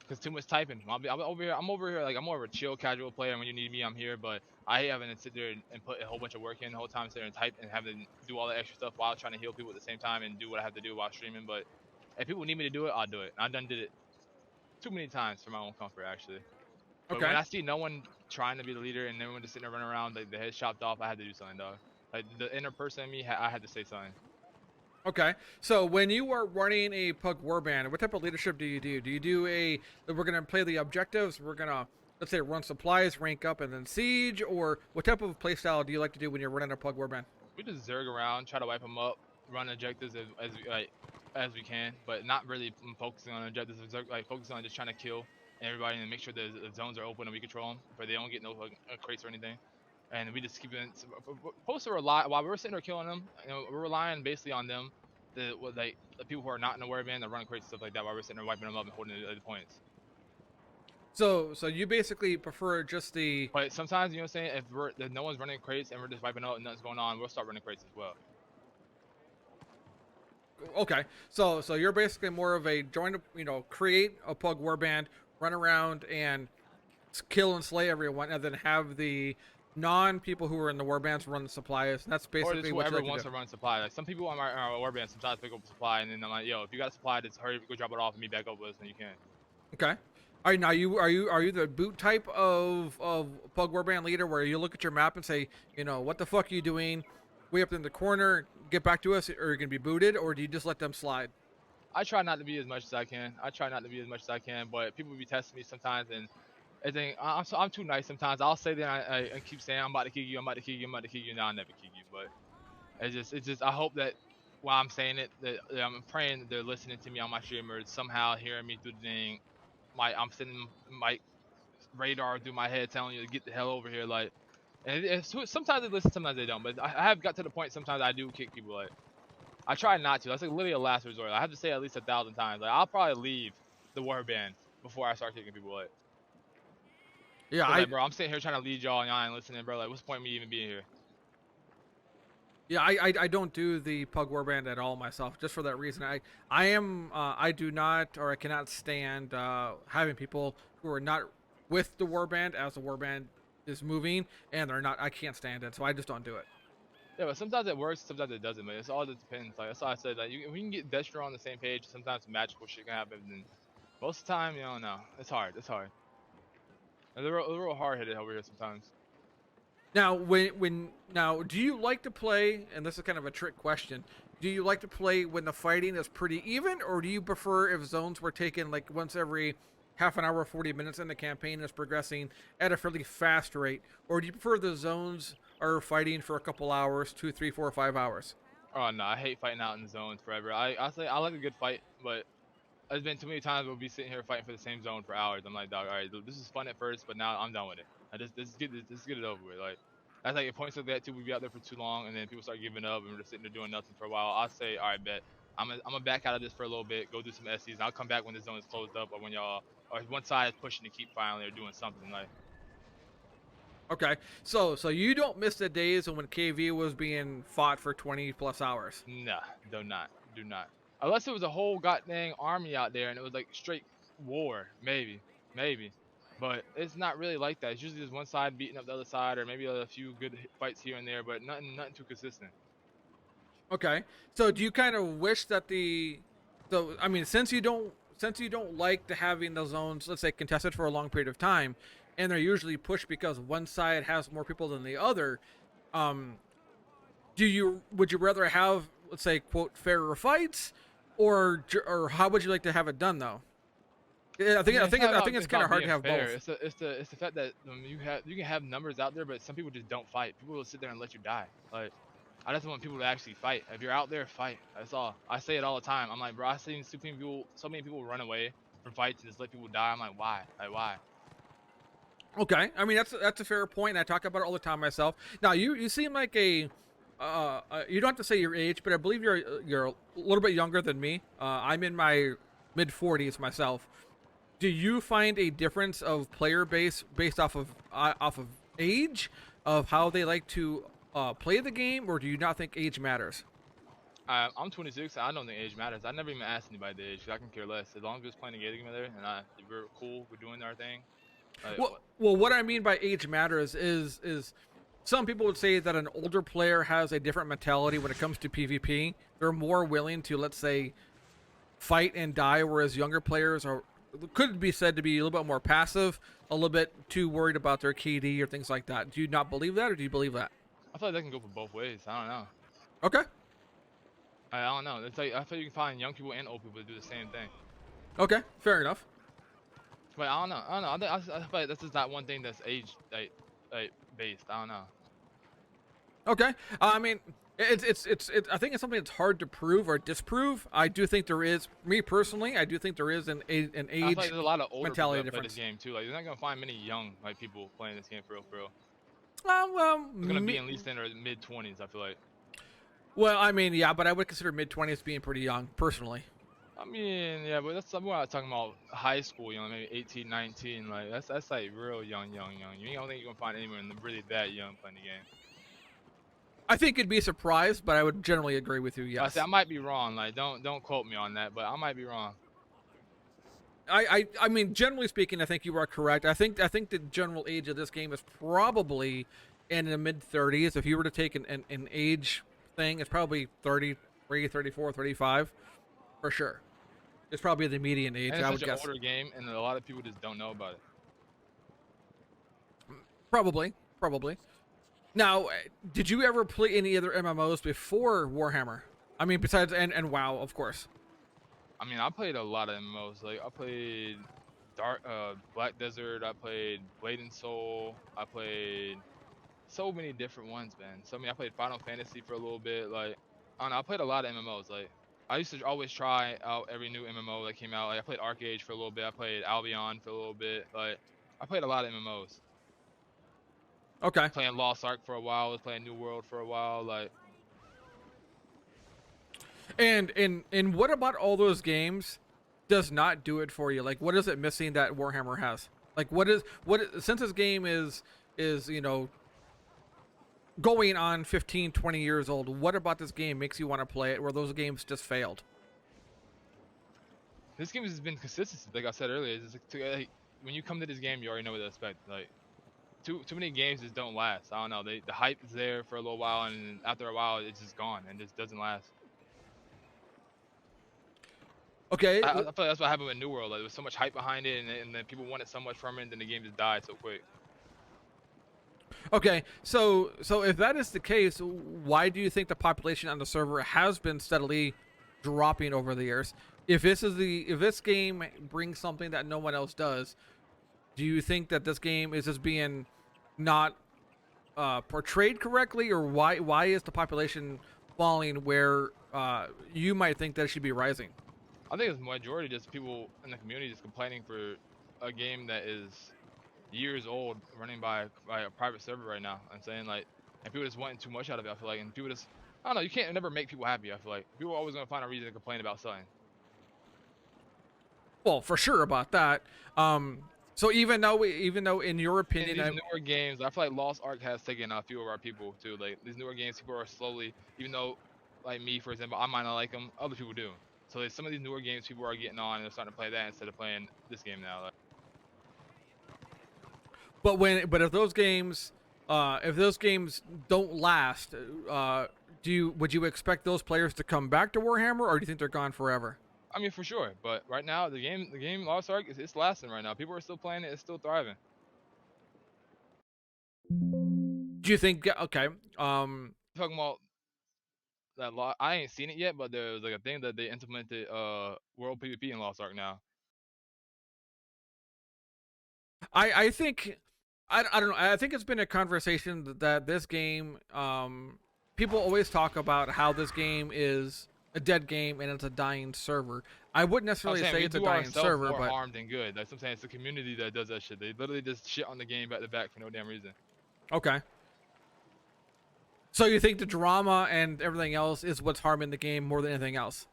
[SPEAKER 2] Cause too much typing. I'm over here. Like, I'm more of a chill, casual player. And when you need me, I'm here. But I hate having to sit there and put a whole bunch of work in the whole time, sit there and type and having to do all the extra stuff while trying to heal people at the same time and do what I have to do while streaming. But if people need me to do it, I'll do it. I done did it too many times for my own comfort, actually. But
[SPEAKER 1] Okay.
[SPEAKER 2] when I see no one trying to be the leader and everyone just sitting there running around, like the head chopped off, I had to do something, dog. Like the inner person in me, I had to say something.
[SPEAKER 1] Okay. So when you are running a pug warband, what type of leadership do you do? Do you do we're gonna play the objectives, we're gonna, let's say, run supplies, rank up, and then siege, or what type of playstyle do you like to do when you're running a pug warband?
[SPEAKER 2] We just zerg around, try to wipe them up, run objectives as we can, but not really focusing on objectives. Like focusing on just trying to kill everybody and make sure the zones are open and we control them, but they don't get no crates or anything. And we just keep it. Supposed to rely while we're sitting there killing them. We're relying basically on them, the people who are not in the warband, that running crates and stuff like that, while we're sitting there wiping them up and holding the points.
[SPEAKER 1] So you basically prefer just the.
[SPEAKER 2] But sometimes, you know what I'm saying, if no one's running crates and we're just wiping out and nothing's going on, we'll start running crates as well.
[SPEAKER 1] Okay, so you're basically more of a create a pug warband, run around and kill and slay everyone, and then have the non-people who are in the warbands run the supplies. And that's
[SPEAKER 2] Or
[SPEAKER 1] basically
[SPEAKER 2] just
[SPEAKER 1] what you
[SPEAKER 2] whoever
[SPEAKER 1] like to
[SPEAKER 2] wants
[SPEAKER 1] do.
[SPEAKER 2] to run supply. Like some people on our warband sometimes pick up supply, and then I'm like, yo, if you got a supply, just hurry, go drop it off and meet back up with us, and you can.
[SPEAKER 1] Okay. All right, now are you the boot type of pug warband leader where you look at your map and say, what the fuck are you doing? Way up in the corner, get back to us, or you're gonna be booted, or do you just let them slide?
[SPEAKER 2] I try not to be as much as I can. But people be testing me sometimes, and I think I'm too nice sometimes. I'll say that I keep saying I'm about to kill you, I'm about to kill you, I'm about to kill you. Now I never kill you, but it's just I hope that while I'm saying it, that I'm praying that they're listening to me on my stream or somehow hearing me through the thing. I'm sending my radar through my head telling you to get the hell over here, like. And sometimes they listen, sometimes they don't. But I have got to the point sometimes I do kick people. Like I try not to. That's like literally a last resort. I have to say it at least 1,000 times. Like I'll probably leave the warband before I start kicking people. Like,
[SPEAKER 1] Yeah,
[SPEAKER 2] like, bro, I'm sitting here trying to lead y'all and y'all ain't listening, bro. Like, what's the point of me even being here?
[SPEAKER 1] I don't do the pug warband at all myself, just for that reason. I do not, or I cannot stand having people who are not with the warband as the warband is moving, and they're not. I can't stand it, so I just don't do it.
[SPEAKER 2] Yeah, but sometimes it works, sometimes it doesn't. But it's all just depends. Like that's why I said that we can get Destro on the same page. Sometimes magical shit can happen. And most of the time, no, it's hard. It's hard. And they're real hard headed over here sometimes.
[SPEAKER 1] Now, do you like to play? And this is kind of a trick question. Do you like to play when the fighting is pretty even, or do you prefer if zones were taken like once every half an hour, 40 minutes, and the campaign is progressing at a fairly fast rate, or do you prefer the zones are fighting for a couple hours, 2, 3, 4, 5 hours?
[SPEAKER 2] Oh no, I hate fighting out in zones forever. I say I like a good fight, but there's been too many times we'll be sitting here fighting for the same zone for hours. I'm like, dog, all right, this is fun at first, but now I'm done with it. I just get it over with. Like that's like at points like that too. We be out there for too long, and then people start giving up, and we're just sitting there doing nothing for a while. I'll say, all right, bet. I'm gonna back out of this for a little bit, go do some SCs, and I'll come back when the zone is closed up, or when or one side is pushing to keep finally or doing something like.
[SPEAKER 1] Okay, so you don't miss the days when KV was being fought for 20 plus hours.
[SPEAKER 2] Nah, do not. Unless it was a whole goddamn army out there and it was like straight war, maybe. But it's not really like that. It's usually just one side beating up the other side, or maybe a few good fights here and there, but nothing too consistent.
[SPEAKER 1] Okay, so do you kind of wish that I mean, since you don't like to having the zones, let's say, contested for a long period of time, and they're usually pushed because one side has more people than the other, would you rather have, let's say, quote, fairer fights, or how would you like to have it done though? I think it's kind of hard to have both.
[SPEAKER 2] It's the fact that you can have numbers out there, but some people just don't fight. People will sit there and let you die. Like I just want people to actually fight. If you're out there, fight. That's all. I say it all the time. I'm like, bro, I've seen so many people run away from fights and just let people die. I'm like, why? Like, why?
[SPEAKER 1] Okay, I mean that's a fair point, and I talk about it all the time myself. Now you seem like you don't have to say your age, but I believe you're a little bit younger than me. I'm in my mid 40s myself. Do you find a difference of player base based off of age, of how they like to play the game, or do you not think age matters?
[SPEAKER 2] I'm 26. I don't think age matters. I never even asked anybody the age because I can care less. As long as we're playing the game together and we're cool, we're doing our thing.
[SPEAKER 1] Well, what I mean by age matters is some people would say that an older player has a different mentality when it comes to PvP. They're more willing to, let's say, fight and die, whereas younger players could be said to be a little bit more passive, a little bit too worried about their KD or things like that. Do you not believe that, or do you believe that?
[SPEAKER 2] I feel like that can go for both ways. I don't know.
[SPEAKER 1] Okay.
[SPEAKER 2] I don't know. It's like I feel you can find young people and old people to do the same thing.
[SPEAKER 1] Okay. Fair enough.
[SPEAKER 2] But I don't know. I don't know. I feel like this is not one thing that's age based. I don't know.
[SPEAKER 1] Okay. I mean, it's I think it's something that's hard to prove or disprove. I do think there is, me personally, I do think there is an
[SPEAKER 2] I
[SPEAKER 1] age
[SPEAKER 2] feel like there's a lot of older people
[SPEAKER 1] mentality
[SPEAKER 2] that play
[SPEAKER 1] difference.
[SPEAKER 2] this game too. Like you're not gonna find many young like people playing this game for real. For real.
[SPEAKER 1] Well,
[SPEAKER 2] It's gonna be at least in their mid 20s. I feel like.
[SPEAKER 1] well, I mean, yeah, but I would consider mid-20s being pretty young, personally.
[SPEAKER 2] I mean, yeah, but that's I'm not talking about high school, you know, maybe 18, 19, like that's like real young. You don't think you're gonna find anyone really that young playing the game.
[SPEAKER 1] I think you'd be surprised, but I would generally agree with you.
[SPEAKER 2] I
[SPEAKER 1] Yes.
[SPEAKER 2] say I might be wrong. Like don't quote me on that, but I might be wrong.
[SPEAKER 1] I mean, generally speaking, I think you are correct. I think the general age of this game is probably in the mid-30s. If you were to take an age thing, it's probably 33, 34, 35, for sure. It's probably the median age,
[SPEAKER 2] And it's
[SPEAKER 1] I would
[SPEAKER 2] such an
[SPEAKER 1] guess.
[SPEAKER 2] older game, and a lot of people just don't know about it.
[SPEAKER 1] Probably. Now, did you ever play any other MMOs before Warhammer? I mean, besides and WoW, of course.
[SPEAKER 2] I mean, I played a lot of MMOs. Like I played Black Desert. I played Blade and Soul. I played so many different ones, man. So I mean, I played Final Fantasy for a little bit. Like I don't know, I played a lot of MMOs. Like I used to always try out every new MMO that came out. Like I played Arcade for a little bit. I played Albion for a little bit. Like I played a lot of MMOs.
[SPEAKER 1] Okay.
[SPEAKER 2] Playing Lost Ark for a while. I was playing New World for a while. Like
[SPEAKER 1] And what about all those games does not do it for you? Like, what is it missing that Warhammer has? Like, since this game is going on 15, 20 years old, what about this game makes you want to play it where those games just failed?
[SPEAKER 2] this game has been consistency. Like I said earlier, it's like, when you come to this game, you already know what to expect. Like too many games just don't last. I don't know. The hype is there for a little while, and after a while, it's just gone and just doesn't last.
[SPEAKER 1] Okay.
[SPEAKER 2] I feel like that's what happened with New World. Like there was so much hype behind it, and then people wanted so much from it, and then the game just died so quick.
[SPEAKER 1] Okay, so if that is the case, why do you think the population on the server has been steadily dropping over the years? If this game brings something that no one else does, do you think that this game is just being not portrayed correctly, or why is the population falling where you might think that it should be rising?
[SPEAKER 2] I think it's majority just people in the community just complaining for a game that is years old running by a private server right now. I'm saying like, and people just wanting too much out of it. I feel like, and people just, I don't know. You can't never make people happy. I feel like people are always gonna find a reason to complain about something.
[SPEAKER 1] Well, for sure about that. So even though in your
[SPEAKER 2] In
[SPEAKER 1] opinion,
[SPEAKER 2] these newer games, I feel like Lost Ark has taken a few of our people too. Like these newer games, people are slowly, even though, like me for example, I might not like them, other people do. So like, some of these newer games, people are getting on and they're starting to play that instead of playing this game now. Like,
[SPEAKER 1] but if those games don't last, would you expect those players to come back to Warhammer, or do you think they're gone forever?
[SPEAKER 2] I mean, for sure. But right now, the game Lost Ark, it's lasting right now. People are still playing it. It's still thriving.
[SPEAKER 1] Do you think? Okay.
[SPEAKER 2] Talking about that, I ain't seen it yet, but there was like a thing that they implemented World PvP in Lost Ark now.
[SPEAKER 1] I think I don't know. I think it's been a conversation that this game. People always talk about how this game is a dead game and it's a dying server. I wouldn't necessarily say it's a dying server,
[SPEAKER 2] more
[SPEAKER 1] but
[SPEAKER 2] harm than good. That's what I'm saying. It's the community that does that shit. They literally just shit on the game back to back for no damn reason.
[SPEAKER 1] okay. So you think the drama and everything else is what's harming the game more than anything else?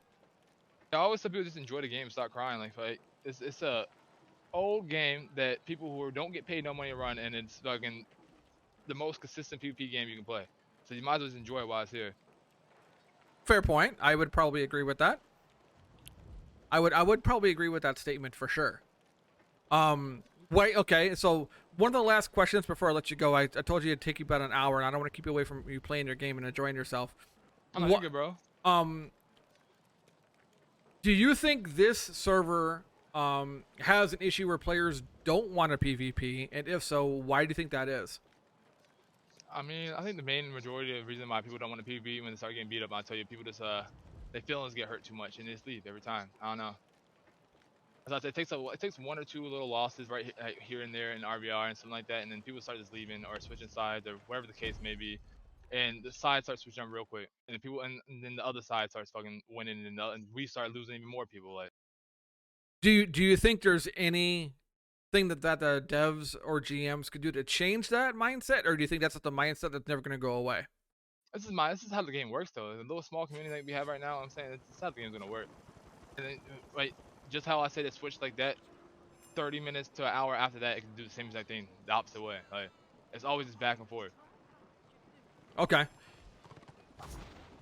[SPEAKER 2] I always tell people just enjoy the game, and stop crying. Like it's a old game that people who don't get paid no money run, and it's fucking the most consistent PvP game you can play. So you might as well just enjoy it while it's here.
[SPEAKER 1] Fair point. I would probably agree with that. I would probably agree with that statement for sure. Wait, okay, so one of the last questions before I let you go, I told you it'd take you about an hour, and I don't want to keep you away from you playing your game and enjoying yourself.
[SPEAKER 2] I'm not good, bro.
[SPEAKER 1] Do you think this server has an issue where players don't want to PvP, and if so, why do you think that is?
[SPEAKER 2] I mean, I think the main majority of the reason why people don't want to PvP when they start getting beat up, I'll tell you, people just their feelings get hurt too much and they just leave every time. I don't know. As I said, it takes one or two little losses right here and there in RBR and something like that, and then people start just leaving or switching sides or whatever the case may be, and the side starts switching up real quick, and then the other side starts fucking winning, and we start losing even more people. Like,
[SPEAKER 1] Do you think there's any thing that the devs or GMs could do to change that mindset, or do you think that's the mindset that's never going to go away?
[SPEAKER 2] this is how the game works though. The little small community that we have right now, I'm saying this is how the game's gonna work. And then, like, just how I said it switched like that, 30 minutes to an hour after that, it can do the same exact thing the opposite way. Like, it's always just back and forth.
[SPEAKER 1] Okay.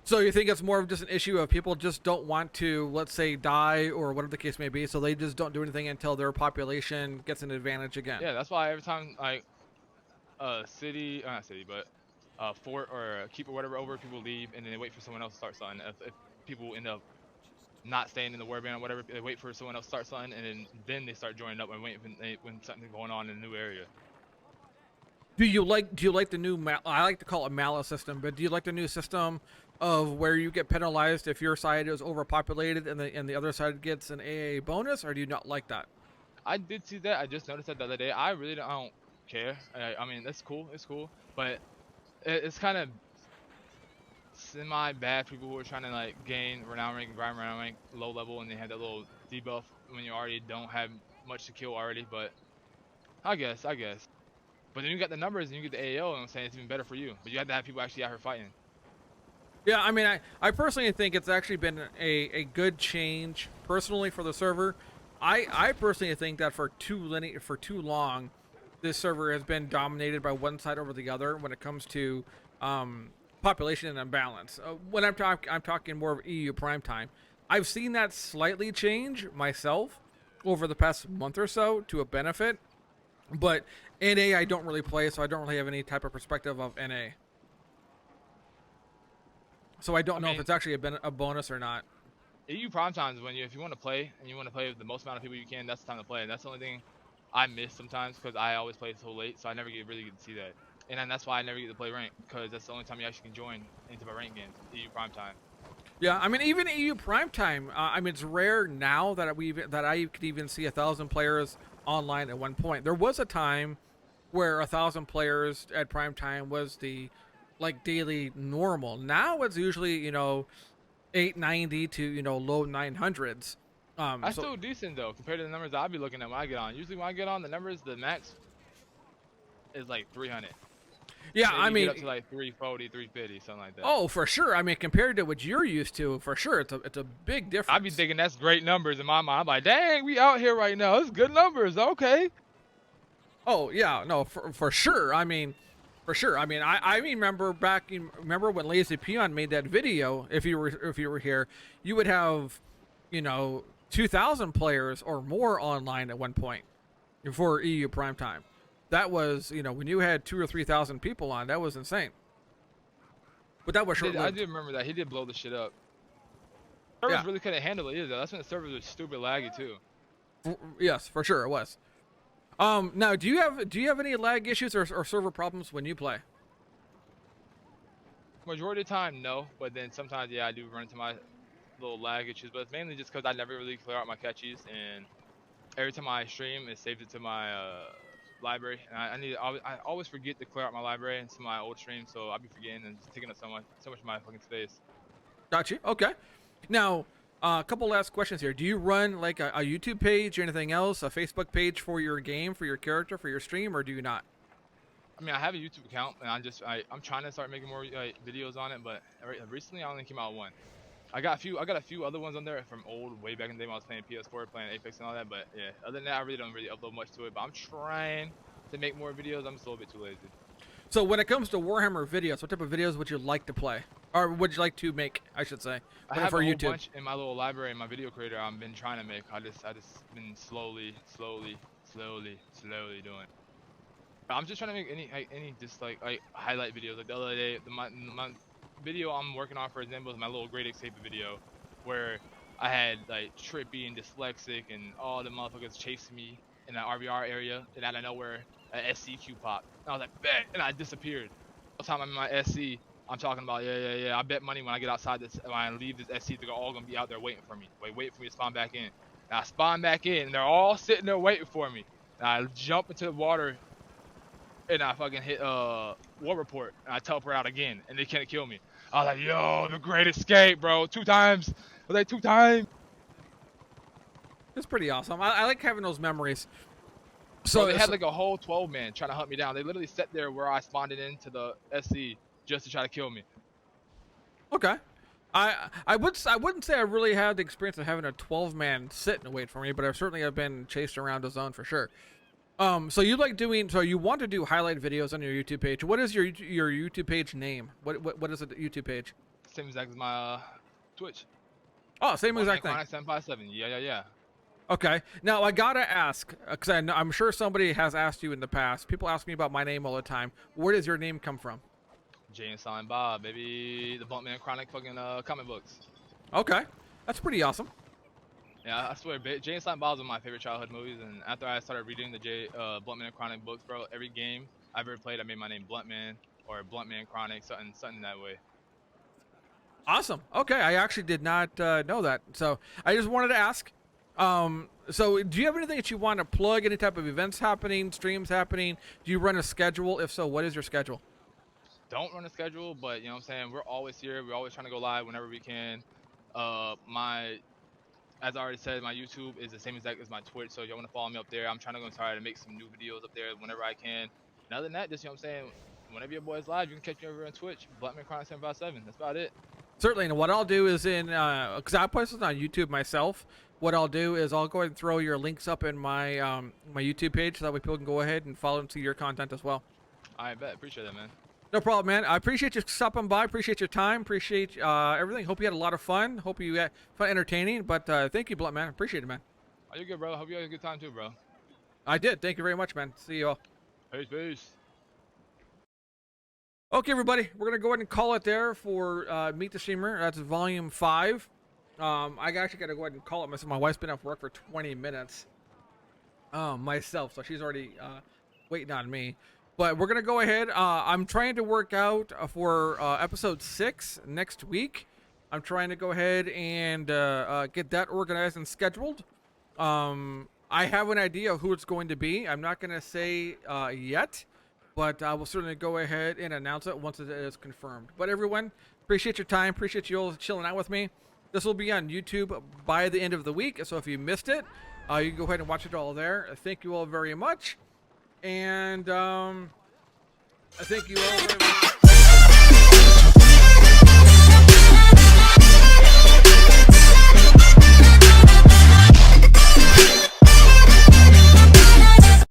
[SPEAKER 1] So you think it's more of just an issue of people just don't want to, let's say, die or whatever the case may be, so they just don't do anything until their population gets an advantage again?
[SPEAKER 2] Yeah, that's why every time like city, not city, but fort or keep or whatever over, people leave and then they wait for someone else to start something. If people end up not staying in the warband or whatever, they wait for someone else to start something, and then they start joining up and waiting when something's going on in a new area.
[SPEAKER 1] Do you like the new I like to call it malice system, but do you like the new system of where you get penalized if your side is overpopulated and the other side gets an AA bonus, or do you not like that?
[SPEAKER 2] I did see that. I just noticed that the other day. I don't care. I mean, it's cool. It's cool, but it's kind of semi-bad people who are trying to like gain renown rank, environment renown rank, low level, and they have that little debuff when you already don't have much to kill already. But I guess. But then you got the numbers and you get the AO, and I'm saying it's even better for you. But you have to have people actually out here fighting.
[SPEAKER 1] Yeah, I mean, I personally think it's actually been a good change personally for the server. I personally think that for too long, this server has been dominated by one side over the other when it comes to population and imbalance. When I'm talking more of EU prime time. I've seen that slightly change myself over the past month or so to a benefit, but NA I don't really play, so I don't really have any type of perspective of NA. So I don't know if it's actually a bonus or not.
[SPEAKER 2] EU prime times when if you want to play and you want to play with the most amount of people you can, that's the time to play. And that's the only thing I miss sometimes because I always play so late, so I never really get to see that. And then that's why I never get to play rank because that's the only time you actually can join into my rank games, EU prime time.
[SPEAKER 1] Yeah, I mean even EU prime time. I mean it's rare now that I could even see 1,000 players online at one point. There was a time where 1,000 players at prime time was the like daily normal. Now it's usually 890 to low 900s.
[SPEAKER 2] That's still decent though compared to the numbers I'll be looking at when I get on. Usually when I get on, the numbers, the max is like 300.
[SPEAKER 1] Yeah,
[SPEAKER 2] Maybe
[SPEAKER 1] I mean
[SPEAKER 2] get up to like 340, 350, something like that.
[SPEAKER 1] Oh, for sure. I mean, compared to what you're used to, for sure, it's a big difference.
[SPEAKER 2] I'd be thinking that's great numbers in my mind. I'm like, dang, we out here right now. It's good numbers. Okay.
[SPEAKER 1] Oh yeah, no, for sure. I mean, for sure. I mean, I remember remember when Lazy Peon made that video. If you were here, you would have, 2,000 players or more online at one point for EU prime time. That was when you had 2,000 or 3,000 people on. That was insane. But that was short-lived.
[SPEAKER 2] I did remember that. He did blow the shit up. Servers really couldn't handle it either. That's when the servers were stupid laggy too.
[SPEAKER 1] Yes, for sure it was. Now, do you have any lag issues or server problems when you play?
[SPEAKER 2] Majority of the time, no. But then sometimes, yeah, I do run into my little lag issues. But it's mainly just because I never really clear out my catches, and every time I stream, it saves it to my library. And I always forget to clear out my library into my old stream, so I'll be forgetting and just taking up so much of my fucking space.
[SPEAKER 1] Got you. Okay. Now, a couple last questions here. Do you run like a YouTube page or anything else, a Facebook page for your game, for your character, for your stream, or do you not?
[SPEAKER 2] I mean, I have a YouTube account, and I'm trying to start making more videos on it, but recently I only came out one. I got a few other ones on there from way back in the day when I was playing PS4, playing Apex and all that. But yeah, other than that, I really don't upload much to it. But I'm trying to make more videos. I'm just a little bit too lazy.
[SPEAKER 1] So when it comes to Warhammer videos, what type of videos would you like to play, or would you like to make? I should say.
[SPEAKER 2] I have a whole bunch in my little library, in my video creator. I've been trying to make. I just been slowly doing. I'm just trying to make any just like highlight videos. Like the other day, my video I'm working on, for example, is my little Great Escape video, where I had like Trippy and Dyslexic and all the motherfuckers chasing me in that RBR area, and out of nowhere, an SCQ popped. And I was like, bet, and I disappeared. The time I'm in my SC, I'm talking about, yeah. I bet money when I get outside this, when I leave this SC, they're all gonna be out there waiting for me. Wait for me to spawn back in. And I spawn back in, and they're all sitting there waiting for me. And I jump into the water, and I fucking hit war report, and I teleport out again, and they can't kill me. I was like, yo, the great escape, bro. 2 times. I was like, 2 times.
[SPEAKER 1] It's pretty awesome. I like having those memories.
[SPEAKER 2] So they had like a whole 12-man trying to hunt me down. They literally sat there where I spawned it into the SC just to try to kill me.
[SPEAKER 1] Okay. I wouldn't say I really had the experience of having a 12-man sit and wait for me, but I certainly have been chased around a zone for sure. So you want to do highlight videos on your YouTube page. What is your YouTube page name? What is the YouTube page?
[SPEAKER 2] Same exact as my Twitch.
[SPEAKER 1] Oh, same exact thing.
[SPEAKER 2] Warhammer757. Yeah.
[SPEAKER 1] Okay. Now I gotta ask, because I'm sure somebody has asked you in the past. People ask me about my name all the time. Where does your name come from?
[SPEAKER 2] Jay and Silent Bob, baby. The Bluntmanchronic fucking comic books.
[SPEAKER 1] Okay, that's pretty awesome.
[SPEAKER 2] Yeah, I swear, Jay and Silent Bob was one of my favorite childhood movies, and after I started reading the Bluntmanchronic books, bro, every game I've ever played, I made my name Bluntman or Bluntmanchronic, something that way.
[SPEAKER 1] Awesome. Okay, I actually did not know that, so I just wanted to ask. So do you have anything that you want to plug? Any type of events happening, streams happening? Do you run a schedule? If so, what is your schedule?
[SPEAKER 2] Don't run a schedule, but you know what I'm saying, we're always here. We're always trying to go live whenever we can. As I already said, my YouTube is the same exact as my Twitch, so if y'all want to follow me up there, I'm trying to try to make some new videos up there whenever I can. And other than that, just, you know what I'm saying, whenever your boy's live, you can catch me over on Twitch, Bluntmanchronic757. That's about it.
[SPEAKER 1] Certainly, and what I'll do is because I post this on YouTube myself, what I'll do is I'll go ahead and throw your links up in my my YouTube page, so that way people can go ahead and follow and see your content as well.
[SPEAKER 2] I bet. Appreciate that, man.
[SPEAKER 1] No problem, man. I appreciate you stopping by. Appreciate your time. Appreciate everything. Hope you had a lot of fun. Hope you had fun entertaining. But thank you, Blunt, man. Appreciate it, man.
[SPEAKER 2] Oh, you're good, bro. Hope you had a good time too, bro.
[SPEAKER 1] I did. Thank you very much, man. See you all.
[SPEAKER 2] Peace.
[SPEAKER 1] Okay, everybody. We're going to go ahead and call it there for Meet the Streamer. That's volume 5. I actually got to go ahead and call it myself. My wife's been off work for 20 minutes myself, so she's already waiting on me. But we're going to go ahead. I'm trying to work out for episode 6 next week. I'm trying to go ahead and get that organized and scheduled. I have an idea of who it's going to be. I'm not going to say yet, but I will certainly go ahead and announce it once it is confirmed. But everyone, appreciate your time. Appreciate you all chilling out with me. This will be on YouTube by the end of the week. So if you missed it, you can go ahead and watch it all there. Thank you all very much. And I thank you all very much.